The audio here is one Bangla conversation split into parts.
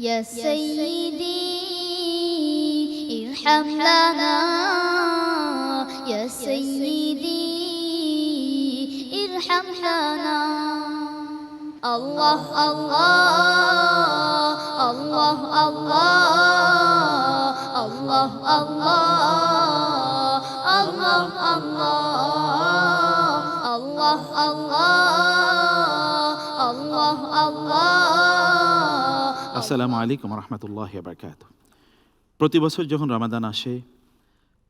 يا سيدي ارحم لنا يا سيدي ارحم لنا الله الله الله الله الله الله الله الله الله الله الله আসসালামু আলাইকুম রহমতুল্লাহি ওয়া বারাকাতুহু। প্রতি বছর যখন রমাদান আসে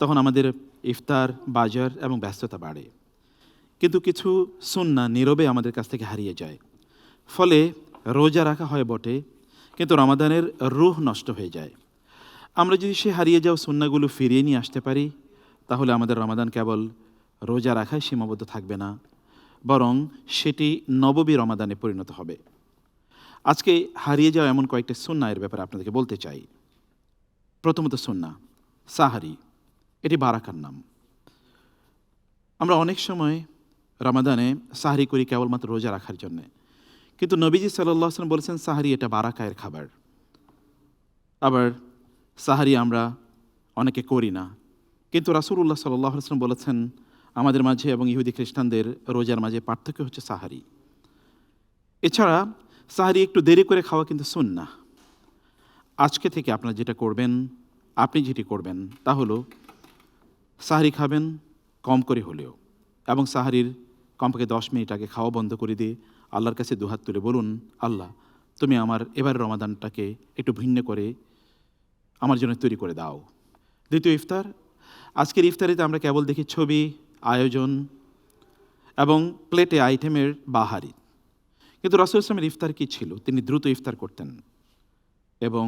তখন আমাদের ইফতার, বাজার এবং ব্যস্ততা বাড়ে, কিন্তু কিছু সুন্নাহ নীরবে আমাদের কাছ থেকে হারিয়ে যায়। ফলে রোজা রাখা হয় বটে, কিন্তু রমাদানের রূহ নষ্ট হয়ে যায়। আমরা যদি সে হারিয়ে যাওয়া সুন্নাহগুলো ফিরিয়ে নিয়ে আসতে পারি, তাহলে আমাদের রমাদান কেবল রোজা রাখায় সীমাবদ্ধ থাকবে না, বরং সেটি নববী রমাদানে পরিণত হবে। আজকে হারিয়ে যাওয়া এমন কয়েকটা সুন্নাহ এর ব্যাপারে আপনাদেরকে বলতে চাই। প্রথমত সুন্নাহ সাহারি, এটি বারাকার নাম। আমরা অনেক সময় রমাদানে সাহারি করি কেবলমাত্র রোজা রাখার জন্যে, কিন্তু নবীজি সাল্লাল্লাহু আলাইহি ওয়াসাল্লাম বলেছেন সাহারি এটা বারাকায়ের খাবার। আবার সাহারি আমরা অনেকে করি না, কিন্তু রাসূলুল্লাহ সাল্লাল্লাহু আলাইহি ওয়াসাল্লাম বলেছেন আমাদের মাঝে এবং ইহুদি খ্রিস্টানদের রোজার মাঝে পার্থক্য হচ্ছে সাহারি। এছাড়া সাহারি একটু দেরি করে খাওয়া কিন্তু সুন্নাহ। আজকে থেকে আপনারা যেটা করবেন, আপনি যেটি করবেন তা হলো সাহারি খাবেন কম করে হলেও, এবং সাহারির কমপক্ষে 10 মিনিট আগে খাওয়া বন্ধ করে দিয়ে আল্লাহর কাছে দুহাত তুলে বলুন, আল্লাহ তুমি আমার এবার রমাদানটাকে একটু ভিন্ন করে আমার জন্য তৈরি করে দাও। দ্বিতীয় ইফতার, আজকের ইফতারিতে আমরা কেবল দেখি ছবি, আয়োজন এবং প্লেটে আইটেমের বাহারি, কিন্তু রাসূল ইসলামের ইফতার কি ছিল? তিনি দ্রুত ইফতার করতেন এবং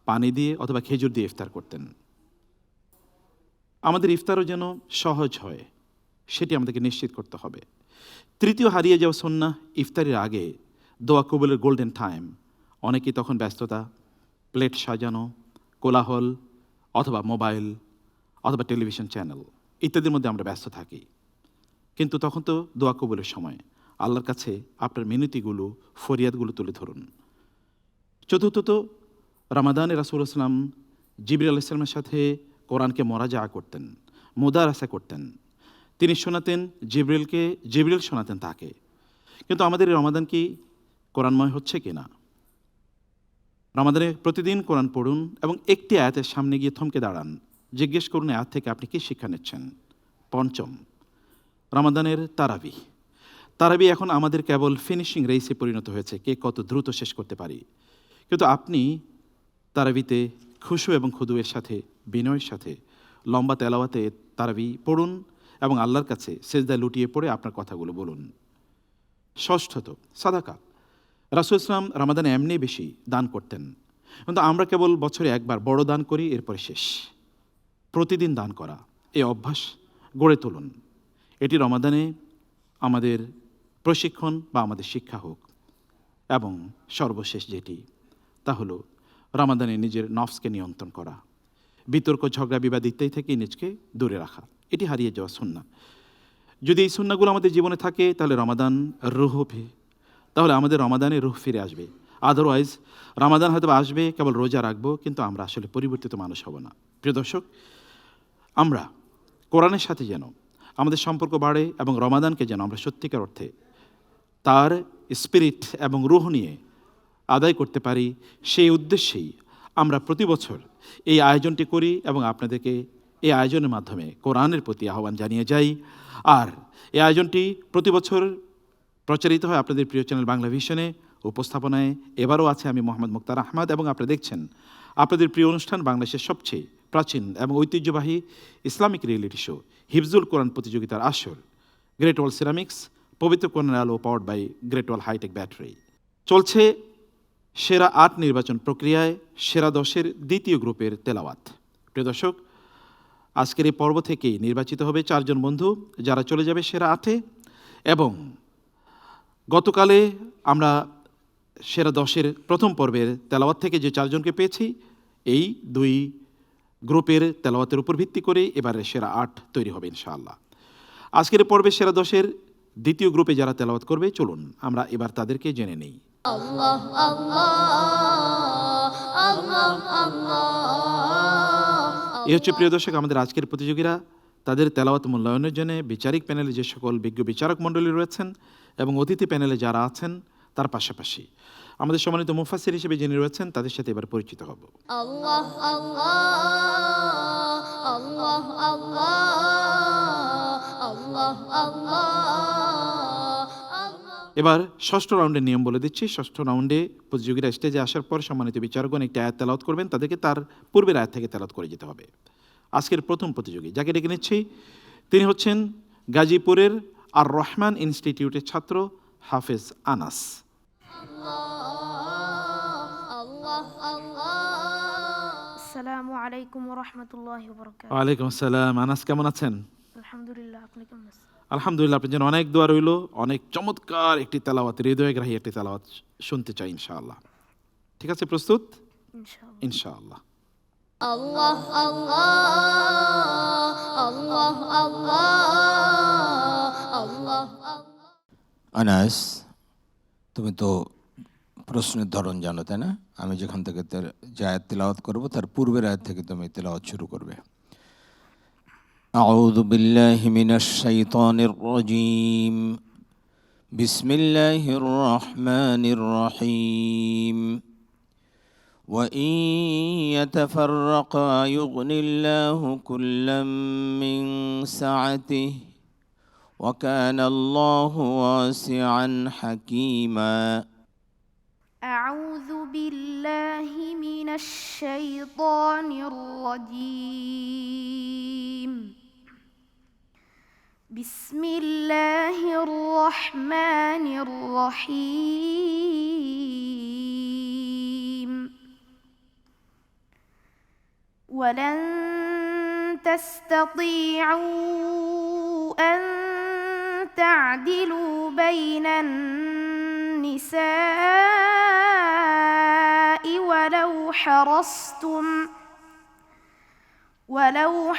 পানি দিয়ে অথবা খেজুর দিয়ে ইফতার করতেন। আমাদের ইফতারও যেন সহজ হয়, সেটি আমাদেরকে নিশ্চিত করতে হবে। তৃতীয় হারিয়ে যাওয়া সুন্নাহ ইফতারের আগে দোয়া কবুলের গোল্ডেন টাইম। অনেকেই তখন ব্যস্ততা, প্লেট সাজানো, কোলাহল অথবা মোবাইল অথবা টেলিভিশন চ্যানেল ইত্যাদির মধ্যে আমরা ব্যস্ত থাকি, কিন্তু তখন তো দোয়া কবুলের সময়। আল্লাহর কাছে আপনার মিনতিগুলো, ফরিয়াদগুলো তুলে ধরুন। চতুর্থত, রমাদানে রাসূল ইসলাম জিবরিল আলাইহিস সালামের সাথে কোরআনকে মুরাজা করতেন, মুদারাসা করতেন। তিনি শোনাতেন জিবরিলকে, জিবরিল শোনাতেন তাকে। কিন্তু আমাদের এই রমাদান কি কোরআনময় হচ্ছে কি না? রমাদানে প্রতিদিন কোরআন পড়ুন এবং একটি আয়াতের সামনে গিয়ে থমকে দাঁড়ান, জিজ্ঞেস করুন আয়াত থেকে আপনি কি শিক্ষা নিচ্ছেন। পঞ্চম, রমাদানের তারাবি। তারাবি এখন আমাদের কেবল ফিনিশিং রেসে পরিণত হয়েছে, কে কত দ্রুত শেষ করতে পারি। কিন্তু আপনি তারাবিতে খুশু এবং খুদুয়ের সাথে, বিনয়ের সাথে লম্বা তেলাওয়াতে তারাবি পড়ুন এবং আল্লাহর কাছে সেজদায় লুটিয়ে পড়ে আপনার কথাগুলো বলুন। ষষ্ঠত, সাদাকা। রাসূল ইসলাম রমাদানে এমনি বেশি দান করতেন, কিন্তু আমরা কেবল বছরে একবার বড় দান করি, এরপরে শেষ। প্রতিদিন দান করা, এই অভ্যাস গড়ে তুলুন। এটি রমাদানে আমাদের প্রশিক্ষণ বা আমাদের শিক্ষা হোক। এবং সর্বশেষ যেটি, তা হলো রমাদানে নিজের নফসকে নিয়ন্ত্রণ করা, বিতর্ক, ঝগড়া, বিবাদ ইত্যাদি থেকে নিজকে দূরে রাখা। এটি হারিয়ে যাওয়া সুন্নাহ। যদি এই সুন্নাহগুলো আমাদের জীবনে থাকে, তাহলে রমাদান রুহ, তাহলে আমাদের রমাদানে রুহ ফিরে আসবে। আদারওয়াইজ রমাদান হয়তো আসবে, কেবল রোজা রাখবো, কিন্তু আমরা আসলে পরিবর্তিত মানুষ হব না। প্রিয় দর্শক, আমরা কোরআনের সাথে যেন আমাদের সম্পর্ক বাড়ে এবং রমাদানকে যেন আমরা সত্যিকার অর্থে তার স্পিরিট এবং রুহ নিয়ে আদায় করতে পারি, সেই উদ্দেশ্যেই আমরা প্রতি বছর এই আয়োজনটি করি এবং আপনাদেরকে এই আয়োজনের মাধ্যমে কোরআনের প্রতি আহ্বান জানিয়ে যাই। আর এই আয়োজনটি প্রতি বছর প্রচারিত হয় আপনাদের প্রিয় চ্যানেল বাংলা ভিশনে। উপস্থাপনায় এবারও আছে আমি মোহাম্মদ মুক্তার আহমদ, এবং আপনারা দেখছেন আপনাদের প্রিয় অনুষ্ঠান, বাংলাদেশের সবচেয়ে প্রাচীন এবং ঐতিহ্যবাহী ইসলামিক রিয়েলিটি শো হিফজুল কোরআন প্রতিযোগিতার আসর, গ্রেট ওয়াল সিরামিক্স, পবিত্র কোরআনের আলো, powered by Great Wall hitech battery. চলছে সেরা 8 নির্বাচন প্রক্রিয়ায় সেরা 10-এর দ্বিতীয় গ্রুপের তেলাওয়াত। প্রিয় দর্শক, আজকের এই পর্ব থেকেই নির্বাচিত হবে 4 জন বন্ধু, যারা চলে যাবে সেরা 8-এ। এবং গতকালে আমরা সেরা 10-এর প্রথম পর্বের তেলাওয়াত থেকে যে 4 জনকে পেয়েছি, এই 2 গ্রুপের তেলাওয়াতের উপর ভিত্তি করে এবারে সেরা 8 তৈরি হবে ইনশাআল্লাহ। আজকের পর্বে সেরা 10-এর দ্বিতীয় গ্রুপে যারা তেলাওয়াত করবে, চলুন আমরা এবার তাদেরকে জেনে নেই। আল্লাহ আল্লাহ এই হচ্ছে প্রিয় দর্শক আমাদের আজকের প্রতিযোগীরা। তাদের তেলাওয়াত মূল্যায়নের জন্য বিচারিক প্যানেলে যে সকল বিজ্ঞ বিচারক মণ্ডলী রয়েছেন এবং অতিথি প্যানেলে যারা আছেন তার পাশাপাশি আমাদের সম্মানিত মুফাসসির হিসেবে যিনি রয়েছেন তাদের সাথে এবার পরিচিত হব। আল্লাহ আল্লাহ আল্লাহ আল্লাহ আল্লাহ আল্লাহ। এবার ষষ্ঠ রাউন্ডের নিয়ম বলে দিচ্ছি। ষষ্ঠ রাউন্ডে প্রতিযোগীরা স্টেজে আসার পর সম্মানিত বিচারকগণ একটি আয়াত তেলাওয়াত করবেন, তাদেরকে তার পূর্বের আয়াত থেকে তেলাওয়াত করে যেতে হবে। আজকের প্রথম প্রতিযোগী যাকে ডেকে নিচ্ছি তিনি হচ্ছেন গাজীপুরের আর রহমান ইনস্টিটিউটের ছাত্র হাফেজ আনাস। আসসালামু আলাইকুম ওয়া রাহমাতুল্লাহি ওয়া বারাকাতুহু। ওয়ালাইকুম আসসালাম। আনাস কেমন আছেন? আলহামদুলিল্লাহ, আপনি কেমন আছেন? আলহামদুলিল্লাহ, আপনার জন্য অনেক দোয়া রইল। অনেক চমৎকার একটি তেলাওয়াত, হৃদয়গ্রাহী একটি তেলাওয়াত শুনতে চাই ইনশাআল্লাহ। ঠিক আছে, প্রস্তুত? ইনশাআল্লাহ। ইনশাআল্লাহ। আল্লাহ আল্লাহ আল্লাহ আল্লাহ আল্লাহ। আনাস, তুমি তো প্রশ্নের ধরন জানো, তাই না? আমি যেখান থেকে যে আয়াত তিলাওয়াত করবো তার পূর্বের আয়াত থেকে তুমি তিলাওয়াত শুরু করবে। আউযু বিল্লাহি মিনাশ শাইতানির রাজীম। বিসমিল্লাহির রহমানির রহিম। وإن يتفرقا يغني الله كلا من سعته وكان الله واسعا حكيما. أعوذ بالله من الشيطان الرجيم. بسم الله الرحمن الرحيم. ولن تستطيعوا أن تعدلوا بين النساء ولو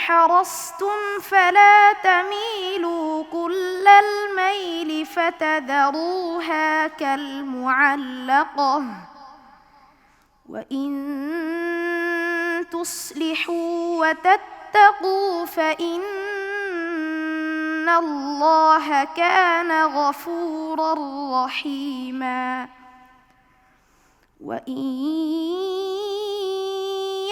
حرصتم فلا تميلوا كل الميل فتذروها كالمعلقة. وإن تصلحوا وتتقوا فإن الله كان غفورا رحيما. وإن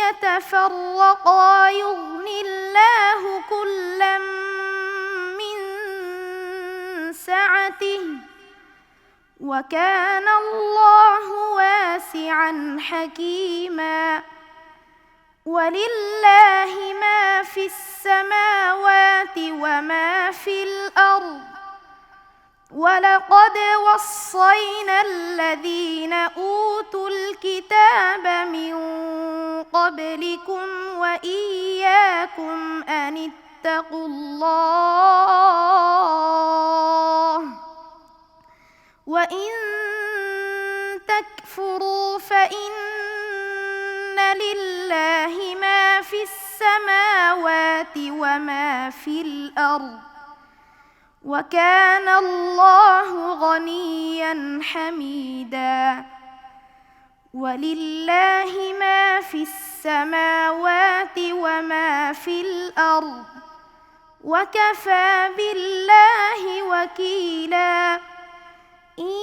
يتفرقا يغن الله كلا من سعته وكان الله واسعا حكيما. ولله ما في السماوات وما في الأرض. ولقد وصينا الذين أوتوا الكتاب من قبلكم وإياكم أن اتقوا الله. وإن تكفروا فإن لله ما في السماوات وما في الأرض. وكان الله غنيا حميدا. ولله ما في السماوات وما في الأرض. وكفى بالله وكيلا. إن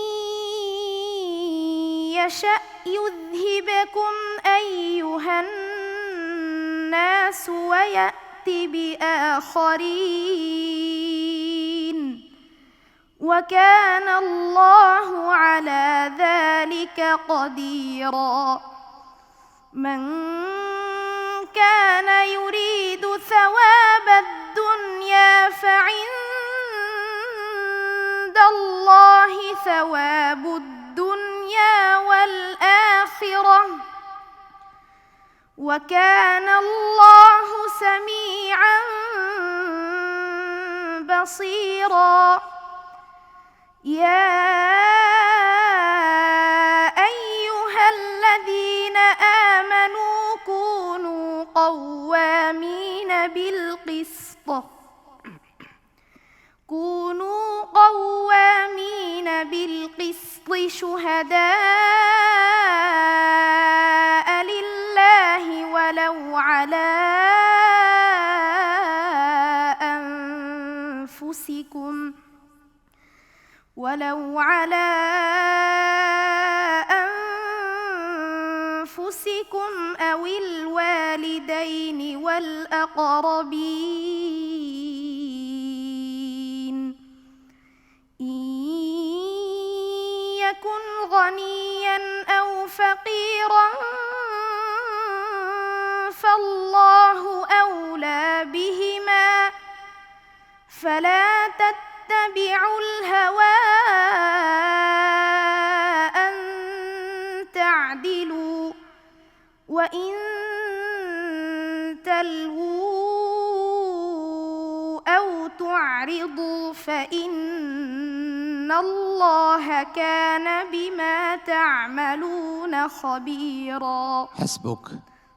يشأ يذهبكم أيها الناس ويأت بآخرين. وكان الله على ذلك قديرا. من كان يريد ثواب الدنيا فعند الله ثواب الدنيا والآخرة. وكان الله سميعا بصيرا. يا أيها الذين آمنوا كونوا قوامين بالقسط شهداء لله ولو على أنفسكم أو الوالدين والأقربين إن يكن غنيا أو فقيرا فالله أولى بهما فلا تتبعوا الهوى أن تعدلوا وإن تلووا أو تعرضوا فإن الله كان بما تعملون خبيرا حسبك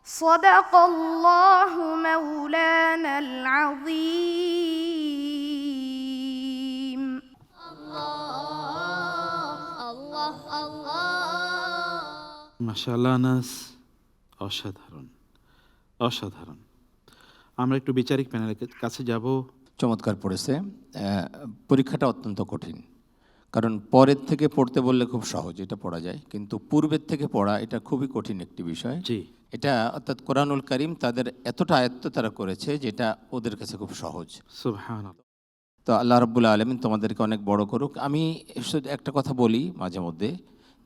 صدق الله مولانا العظيم الله الله মাশাআল্লাহ আনাস, অসাধারণ অসাধারণ। আমরা একটু বিচারিক প্যানেলের কাছে যাব। চমৎকার পড়েছে। পরীক্ষাটা অত্যন্ত কঠিন, কারণ পরের থেকে পড়তে বললে খুব সহজ, এটা পড়া যায়, কিন্তু পূর্বের থেকে পড়া এটা খুবই কঠিন একটি বিষয়। জি, এটা অর্থাৎ কোরআনুল কারীম তাদের এতটা আয়ত্ত তারা করেছে যেটা ওদের কাছে খুব সহজ। সুবহানাল্লাহ। তো আল্লাহ রাব্বুল আলামিন তোমাদেরকে অনেক বড় করুক। আমি শুধু একটা কথা বলি মাঝে মধ্যে,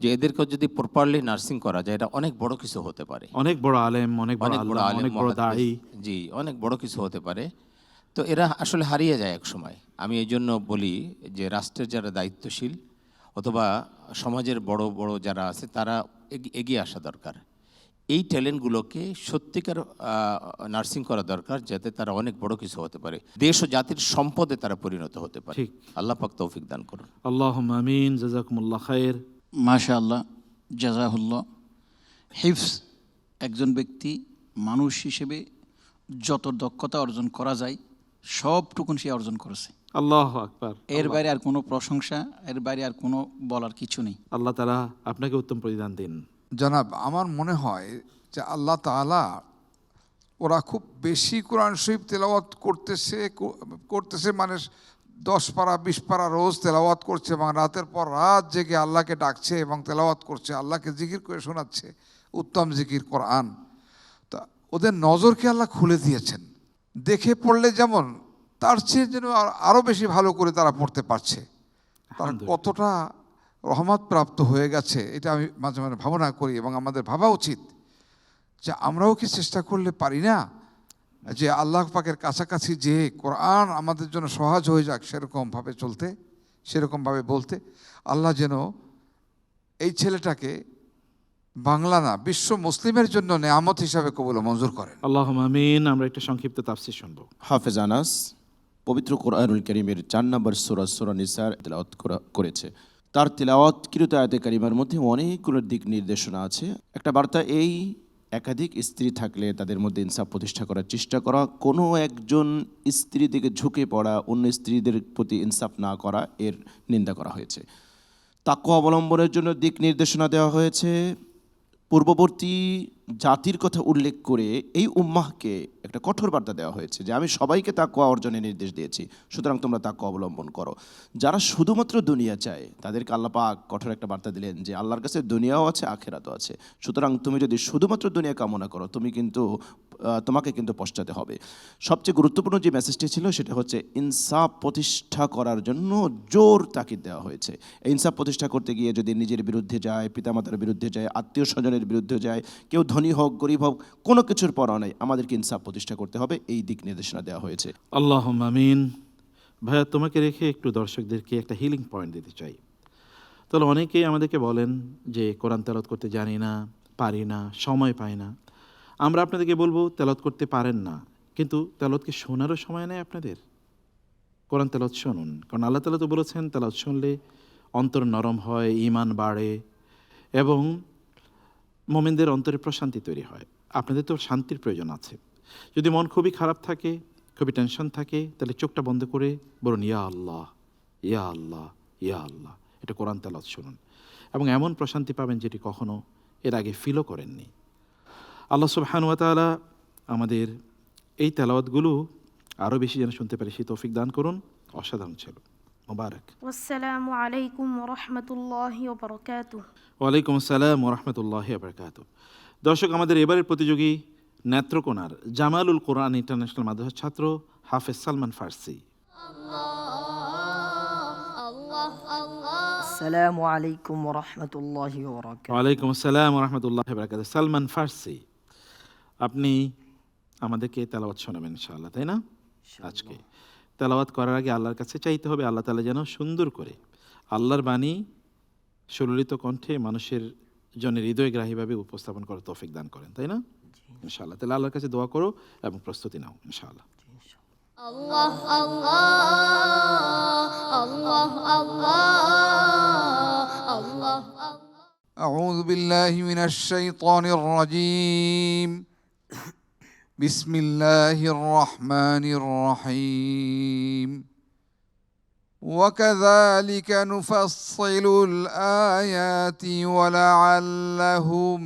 যে এদেরকে যদি প্রপারলি নার্সিং করা যায় এটা অনেক বড় কিছু হতে পারে। অনেক বড় আলেম, অনেক বড় আল্লাহ, অনেক বড় দায়ী। জি, অনেক বড় কিছু হতে পারে। তো এরা আসলে হারিয়ে যায় এক সময়। আমি এই জন্য বলি যে রাষ্ট্রের যারা দায়িত্বশীল অথবা সমাজের বড় বড় যারা আছে তারা এগিয়ে আসা দরকার। এই ট্যালেন্টগুলোকে সত্যিকার নার্সিং করা দরকার, যাতে তারা অনেক বড় কিছু হতে পারে, দেশ ও জাতির সম্পদে তারা পরিণত হতে পারে। ঠিক। আল্লাহ পাক তৌফিক দান করুন। আল্লাহুম্মা আমিন। জাযাকুমুল্লাহ খায়র। মাশাআল্লাহ, জাযাহুল্লাহ। হিফজ একজন ব্যক্তি মানুষ হিসেবে যত দক্ষতা অর্জন করা যায় সবটুকুন সে অর্জন করেছে। আল্লাহু আকবার। এর বাইরে আর কোনো প্রশংসা, এর বাইরে আর কোনো বলার কিছু নেই। আল্লাহ তাআলা আপনাকে উত্তম প্রতিদান দিন। জনাব, আমার মনে হয় যে আল্লাহ তাআলা ওরা খুব বেশি কোরআন শরীফ তেলাওয়াত করতেছে মানে 10 পারা 20 পারা রোজ তেলাওয়াত করছে এবং রাতের পর রাত জেগে আল্লাহকে ডাকছে এবং তেলাওয়াত করছে, আল্লাহকে জিকির করে শোনাচ্ছে, উত্তম জিকির কোরআন। তা ওদের নজরকে আল্লাহ খুলে দিয়েছেন। দেখে পড়লে যেমন, তার চেয়ে যেন আরও বেশি ভালো করে তারা পড়তে পারছে। তারা কতটা রহমত প্রাপ্ত হয়ে গেছে এটা আমি মাঝে মাঝে ভাবনা করি, এবং আমাদের ভাবা উচিত যে আমরাও কি চেষ্টা করলে পারি না যে আল্লাহ পাকের কাছাকাছি যে কোরআন আমাদের জন্য সহজ হয়ে যাক, সেরকমভাবে চলতে, সেরকমভাবে বলতে। আল্লাহ যেন এই ছেলেটাকে বাংলা না বিশ্ব মুসলিমের জন্য নেয়ামত হিসাবে কবুল ও মঞ্জুর করেন। আল্লাহুম্মা আমিন। আমরা একটা সংক্ষিপ্ত তাফসীর শুনব। হাফেজ আনাস পবিত্র কোরআনুল কারীমের 4 নম্বর সূরা সূরা নিসার তেলাওয়াত করেছে। তার তেলাওয়াতকৃত আয়াতে কারিমার মধ্যে অনেকগুলো দিক নির্দেশনা আছে। একটা বার্তা এই, একাধিক স্ত্রী থাকলে তাদের মধ্যে ইনসাফ প্রতিষ্ঠা করার চেষ্টা করা, কোনো একজন স্ত্রী দিকে ঝুঁকে পড়া, অন্য স্ত্রীদের প্রতি ইনসাফ না করা, এর নিন্দা করা হয়েছে। তাকওয়া অবলম্বনের জন্য দিক নির্দেশনা দেওয়া হয়েছে। পূর্ববর্তী জাতির কথা উল্লেখ করে এই উম্মাহকে একটা কঠোর বার্তা দেওয়া হয়েছে যে আমি সবাইকে তাকওয়া অর্জনের নির্দেশ দিয়েছি, সুতরাং তোমরা তাকওয়া অবলম্বন করো। যারা শুধুমাত্র দুনিয়া চায় তাদেরকে আল্লাহ পাক কঠোর একটা বার্তা দিলেন যে আল্লাহর কাছে দুনিয়াও আছে, আখিরাতও আছে, সুতরাং তুমি যদি শুধুমাত্র দুনিয়া কামনা করো তোমাকে কিন্তু পশ্চাতে হবে। সবচেয়ে গুরুত্বপূর্ণ যে মেসেজটি ছিল সেটা হচ্ছে ইনসাফ প্রতিষ্ঠা করার জন্য জোর তাকিদ দেওয়া হয়েছে। এই ইনসাফ প্রতিষ্ঠা করতে গিয়ে যদি নিজের বিরুদ্ধে যায়, পিতামাতার বিরুদ্ধে যায়, আত্মীয় স্বজনের বিরুদ্ধে যায়, কেউ ধনী হোক গরিব হোক, কোনো কিছুর পরোয়া নাই, আমাদেরকে ইনসাফ প্রতিষ্ঠা করতে হবে, এই দিক নির্দেশনা দেওয়া হয়েছে। আল্লাহুম্মা আমিন। ভাইয়া, তোমাকে রেখে একটু দর্শকদেরকে একটা হিলিং পয়েন্ট দিতে চাই। তাহলে অনেকেই আমাদেরকে বলেন যে কোরআন তেলাওয়াত করতে জানি না, পারি না, সময় পাই না। আমরা আপনাদেরকে বলবো তেলাওয়াত করতে পারেন না, কিন্তু তেলাওয়াতকে শোনারও সময় নেই আপনাদের। কোরআন তেলাওয়াত শুনুন, কারণ আল্লাহ তাআলা তো বলেছেন তেলাওয়াত শুনলে অন্তর নরম হয়, ঈমান বাড়ে এবং মুমিনদের অন্তরে প্রশান্তি তৈরি হয়। আপনাদের তো শান্তির প্রয়োজন আছে। যদি মন খুবই খারাপ থাকে, খুবই টেনশন থাকে, তাহলে চোখটা বন্ধ করে বলুন ইয়া আল্লাহ, ইয়া আল্লাহ, ইয়া আল্লাহ। এটা কোরআন তেলাওয়াত শুনুন এবং এমন প্রশান্তি পাবেন যেটি কখনো এর আগে ফিলও করেননি। আল্লাহ সুবহানাহু ওয়া তাআলা আমাদের এই তেলাওয়াতগুলো আরও বেশি যেন শুনতে পারি সেই তৌফিক দান করুন। অসাধারণ ছিল, মোবারক। والسلام عليكم ورحمة الله وبركاته. ওয়ালাইকুম আসসালাম ওরহমতুল্লাহ বারকাত। দর্শক, আমাদের এবারের প্রতিযোগী নেত্রকোনার জামালুল কোরআন ইন্টারন্যাশনাল মাদ্রাসার ছাত্র হাফেজ সালমান ফার্সি। السلام عليكم ورحمة الله وبركاته. ওয়ালাইকুম আসসালাম ওরহমতুল্লাহ বারকাত। সালমান ফার্সি, আপনি আমাদেরকে তেলাওয়াত শোনাবেন ইনশাআল্লাহ, তাই না? আজকে তেলাওয়াত করার আগে আল্লাহর কাছে চাইতে হবে আল্লাহ তাআলা যেন সুন্দর করে আল্লাহর বাণী সুললিত কণ্ঠে মানুষের জন্য হৃদয়গ্রাহীভাবে উপস্থাপন করার তৌফিক দান করেন, তাই না? ইনশাআল্লাহ। তাহলে আল্লাহর কাছে দোয়া করো এবং প্রস্তুতি নাও ইনশাআল্লাহ। الله الله الله الله الله أعوذ بالله من الشيطان الرجيم. بسم الله الرحمن الرحيم. وكذلك نفصل الآيات ولعلهم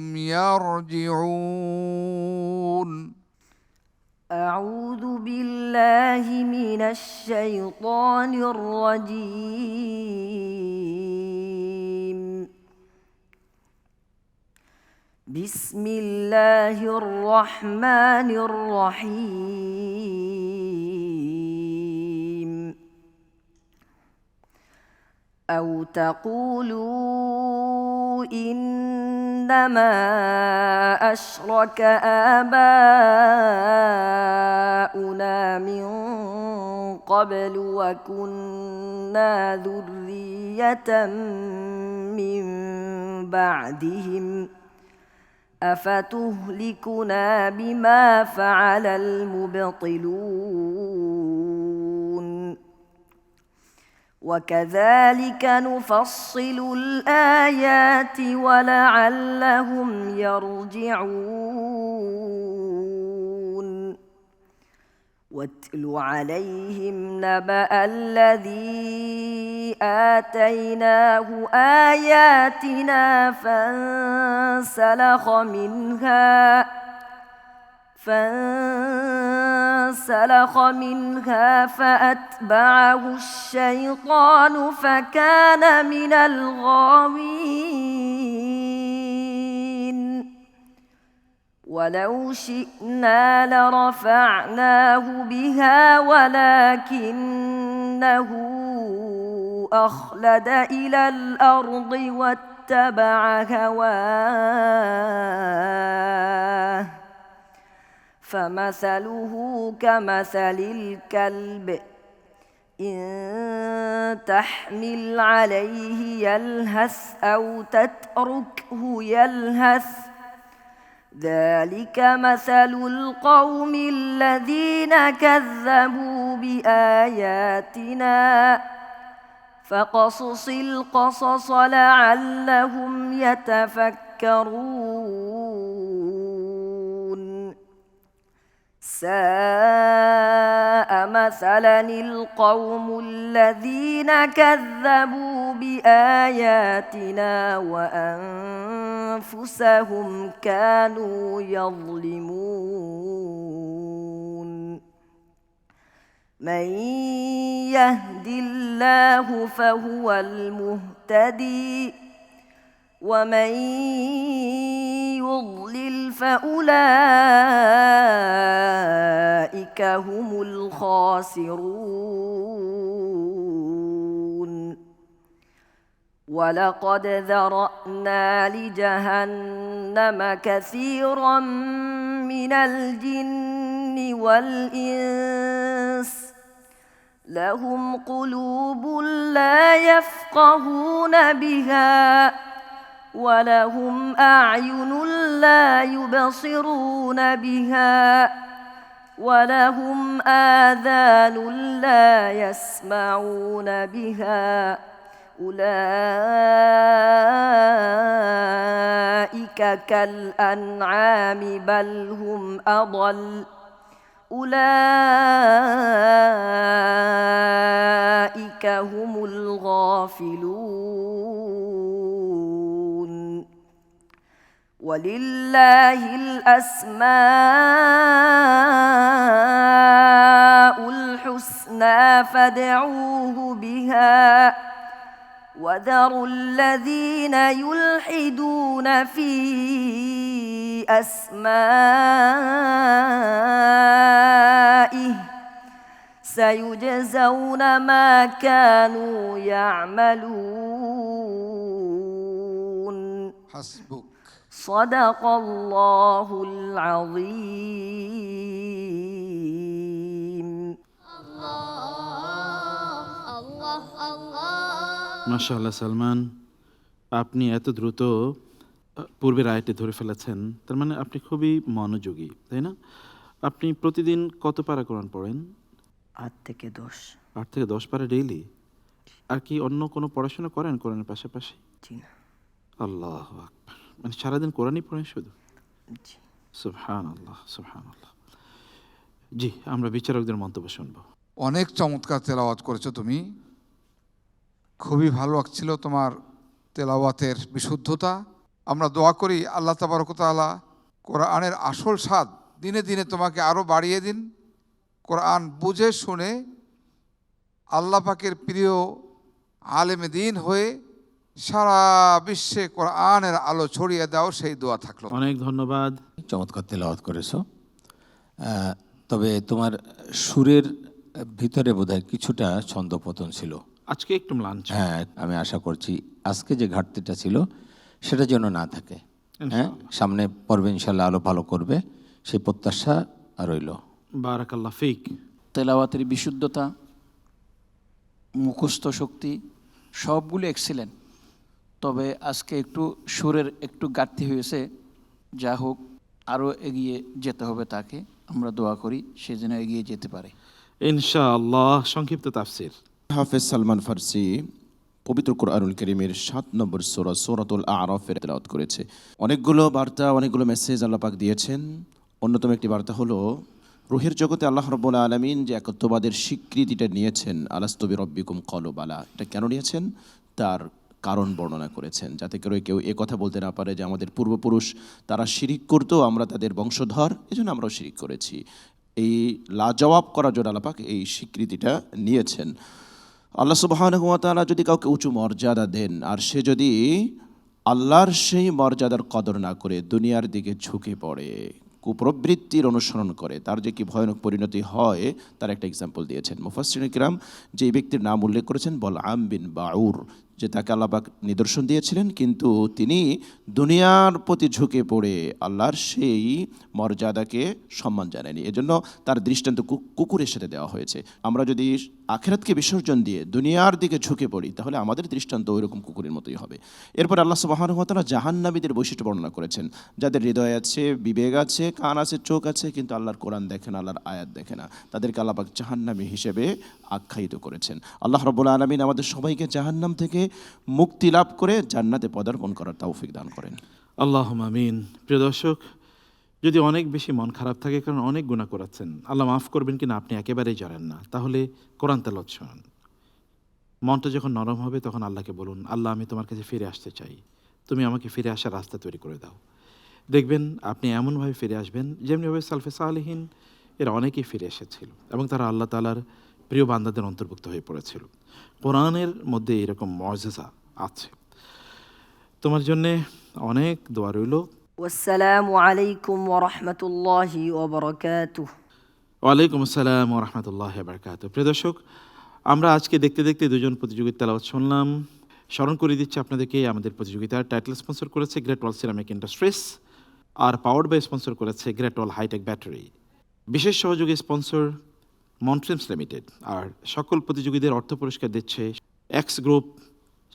يرجعون. أعوذ بالله من الشيطان الرجيم. بسم الله الرحمن الرحيم. أو تقولوا إنما أشرك آباؤنا من قبل وكنا ذرية من بعدهم أفتهلكنا بما فعل المبطلون. وكذلك نفصل الآيات ولعلهم يرجعون. واتل عليهم نبأ الذي آتيناه آياتنا فانسلخ منها فأتبعه الشيطان فكان من الغاوين. ولو شئنا لرفعناه بها ولكنه أخلد إلى الأرض واتبع هواه فمثله كمثل الكلب إن تحمل عليه يلهث أو تتركه يلهث ذلك مثل القوم الذين كذبوا بآياتنا فقصص القصص لعلهم يتفكرون. ساء مثلا القوم الذين كذبوا بآياتنا وأنفسهم كانوا يظلمون. من يهد الله فهو المهتدي ومن يضلل فأولئك هم الخاسرون. ولقد ذرأنا لجهنم كثيرا من الجن والإنس لهم قلوب لا يفقهون بها ولهم أعين لا يبصرون بها ولهم آذان لا يسمعون بها أولئك كالأنعام بل هم أضل أولئك هم الغافلون. ولله الأسماء الحسنى فادعوه بها وذروا الذين يلحدون في أسمائه سيجزون ما كانوا يعملون হাসবুক। صدق الله العظيم Allah, Allah. মাশাআল্লাহ সালমান, আপনি এত দ্রুত পূর্বের আয়াতটি ধরে ফেলেছেন, তার মানে আপনি খুবই মনোযোগী, তাই না? আপনি প্রতিদিন কত পারা কোরআন পড়েন? 8 থেকে 10 8 থেকে 10 পারা ডেইলি। আর কি অন্য কোনো পড়াশোনা করেন কোরআনের পাশাপাশি? জি না আল্লাহু আকবার, মানে সারাদিন কোরআনই পড়েন শুধু? জি সুবহানাল্লাহ, সুবহানাল্লাহ। জি, আমরা বিচারকদের মন্তব্য শুনবো। অনেক চমৎকার তেলাওয়াত করেছো তুমি, খুবই ভালো লাগছিল তোমার তেলাওয়াতের বিশুদ্ধতা। আমরা দোয়া করি আল্লাহ তাবারক ওয়া তাআলা কোরআনের আসল স্বাদ দিনে দিনে তোমাকে আরও বাড়িয়ে দিন। কোরআন বুঝে শুনে আল্লাহ পাকের প্রিয় আলেমে দিন হয়ে সারা বিশ্বে কোরআনের আলো ছড়িয়ে দাও, সেই দোয়া থাকলো। অনেক ধন্যবাদ। চমৎকার তেলাওয়াত করেছো। তবে তোমার সুরের ভিতরে বোধহয় কিছুটা ছন্দপতন ছিল। আজকে একটু ম্লান ছিল। হ্যাঁ, আমি আশা করছি আজকে যে ঘাটতিটা ছিল সেটা যেন না থাকে। হ্যাঁ, সামনে পর্বে ইনশাল্লাহ আলো ভালো করবে, সেই প্রত্যাশা রইল। বারাকাল্লাহ ফিক। তেলাওয়াতের বিশুদ্ধতা, মুখস্থ শক্তি সবগুলো এক্সিলেন্ট, তবে আজকে একটু সুরের একটু ঘাটতি হয়েছে। যা হোক, আরও এগিয়ে যেতে হবে তাকে, আমরা দোয়া করি সে যেন এগিয়ে যেতে পারে ইনশাআল্লাহ। সংক্ষিপ্ত তাফসির। হাফেজ সালমান ফারসি পবিত্র কোরআনুল কারীমের 7 নম্বর সূরা সূরাতুল আরাফের তেলাওয়াত করেছে। অনেকগুলো বার্তা, অনেকগুলো মেসেজ আল্লাহ পাক দিয়েছেন। অন্যতম একটি বার্তা হলো রুহের জগতে আল্লাহ রাব্বুল আলামিন যে একত্ববাদের স্বীকৃতিটা নিয়েছেন, আলাস্তু বিরাব্বিকুম ক্বালু বালা, এটা কেন নিয়েছেন তার কারণ বর্ণনা করেছেন, যাতে করে কেউ এ কথা বলতে না পারে যে আমাদের পূর্বপুরুষ তারা শিরিক করতো, আমরা তাদের বংশধর, এজন্য আমরাও শিরিক করেছি। এই লাজবাব করার জন্য আল্লাহ পাক এই স্বীকৃতিটা নিয়েছেন। আল্লাহ সুবহানাহু ওয়া তাআলা যদি কাউকে উঁচু মর্যাদা দেন, আর সে যদি আল্লাহর সেই মর্যাদার কদর না করে দুনিয়ার দিকে ঝুঁকে পড়ে, কুপ্রবৃত্তির অনুসরণ করে, তার যে কি ভয়ানক পরিণতি হয় তার একটা এক্সাম্পল দিয়েছেন মুফাসসিরিন কিরাম। যে ব্যক্তির নাম উল্লেখ করেছেন বলআম বিন বাউর, যে তাকে আল্লাহ পাক নিদর্শন দিয়েছিলেন, কিন্তু তিনি দুনিয়ার প্রতি ঝুঁকে পড়ে আল্লাহর সেই মর্যাদাকে সম্মান জানায়নি, এজন্য তার দৃষ্টান্ত কুকুরের সাথে দেওয়া হয়েছে। আমরা যদি আখিরাতকে বিসর্জন দিয়ে দুনিয়ার দিকে ঝুঁকে পড়ি তাহলে আমাদের দৃষ্টান্ত ওইরকম কুকুরের মতোই হবে। এরপর আল্লাহ সুবহানাহু ওয়া তাআলা জাহান্নামীদের বৈশিষ্ট্য বর্ণনা করেছেন, যাদের হৃদয় আছে, বিবেক আছে, কান আছে, চোখ আছে, কিন্তু আল্লাহর কোরআন দেখে না, আল্লাহর আয়াত দেখে না, তাদেরকে আল্লাহ পাক জাহান্নামী হিসেবে আখ্যায়িত করেছেন। আল্লাহ রাব্বুল আলামিন আমাদের সবাইকে জাহান্নাম থেকে মুক্তি লাভ করে জান্নাতে পদার্পণ করার তৌফিক দান করেন। আল্লাহুম্মা আমিন। প্রিয় দর্শক, যদি অনেক বেশি মন খারাপ থাকে, কারণ অনেক গুনাহ করেছেন, আল্লাহ মাফ করবেন কিনা আপনি একেবারেই জানেন না, তাহলে কোরআন তেলাওয়াত শুনুন। মনটা যখন নরম হবে তখন আল্লাহকে বলুন, আল্লাহ আমি তোমার কাছে ফিরে আসতে চাই, তুমি আমাকে ফিরে আসার রাস্তা তৈরি করে দাও। দেখবেন আপনি এমনভাবে ফিরে আসবেন যেমনিভাবে সালফে সালেহিন এরা অনেকেই ফিরে এসেছিল এবং তারা আল্লাহ তাআলার প্রিয় বান্দাদের অন্তর্ভুক্ত হয়ে পড়েছিল। কোরআনের মধ্যে এরকম মুআজিজা আছে। তোমার জন্যে অনেক দোয়া রইল। والسلام عليكم ورحمة الله وبركاته ওয়ালাইকুম আসসালাম ওয়া রাহমাতুল্লাহি ওয়া বারাকাতুহু। প্রিয় দর্শক, আমরা আজকে দেখতে দেখতে দুজন প্রতিযোগীর তেলাওয়াত শুনলাম। স্মরণ করে দিচ্ছি আপনাদেরকে, আমাদের প্রতিযোগিতার টাইটেল স্পন্সর করেছে গ্রেট ওয়াল সিরামিক ইন্ডাস্ট্রিজ, আর পাওয়ার্ড বাই স্পন্সর করেছে গ্রেট ওয়াল হাইটেক ব্যাটারি। বিশেষ সহযোগী স্পন্সর মন্ট্রিমস লিমিটেড। আর সকল প্রতিযোগীদের অর্থ পুরস্কার দিচ্ছে x group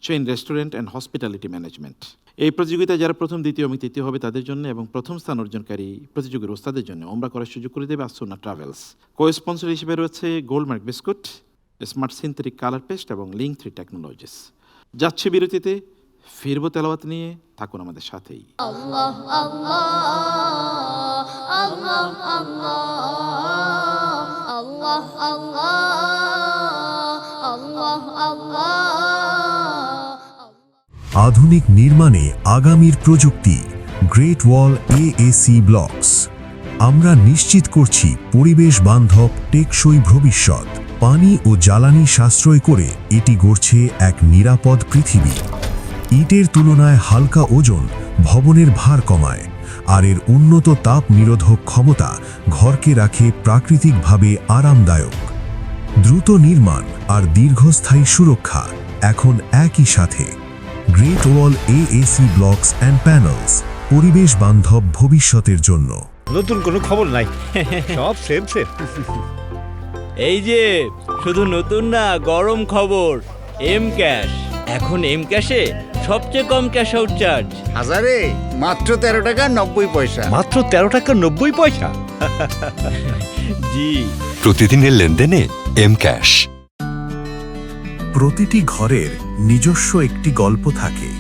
chain restaurant and hospitality management. এই প্রতিযোগিতায় যারা প্রথম, দ্বিতীয় এবং তৃতীয় হবে তাদের জন্য, এবং প্রথম স্থান অর্জনকারী প্রতিযোগীর ওস্তাদের জন্য ওমরা করার সুযোগ করে দেবে আসুন্নাহ ট্রাভেলস। কো স্পন্সর হিসেবে রয়েছে Goldmark biscuit, smart synthetic colour paste এবং লিঙ্ক 3 টেকনোলজিস। যাচ্ছে বিরতিতে, ফিরবো তেলাওয়াত নিয়ে, থাকুন আমাদের সাথেই। Allah, Allah, Allah, Allah, Allah, Allah, Allah, Allah. আধুনিক নির্মাণে আগামীর প্রযুক্তি গ্রেট ওয়াল এএসি ব্লকস। আমরা নিশ্চিত করছি পরিবেশ বান্ধব টেকসই ভবিষ্যৎ। পানি ও জ্বালানি সাশ্রয় করে এটি গড়ছে এক নিরাপদ পৃথিবী। ইটের তুলনায় হালকা ওজন ভবনের ভার কমায়, আর এর উন্নত তাপ নিরোধক ক্ষমতা ঘরকে রাখে প্রাকৃতিকভাবে আরামদায়ক। দ্রুত নির্মাণ আর দীর্ঘস্থায়ী সুরক্ষা এখন একই সাথে। Great wall AAC blocks and panels, পরিবেশ বান্ধব ভবিষ্যতের জন্য। নতুন কোনো খবর নাই, সব সেম সেম। এই যে শুধু নতুন না, গরম খবর, এম ক্যাশ। এখন এম ক্যাশে সবচেয়ে কম ক্যাশ আউট চার্জ। হাজারে মাত্র 13 টাকা 90 পয়সা। মাত্র 13 টাকা 90 পয়সা? জি, প্রতিদিনের লেনদেনে এম ক্যাশ। প্রতিটি ঘরের নিজস্ব একটি গল্প থাকে।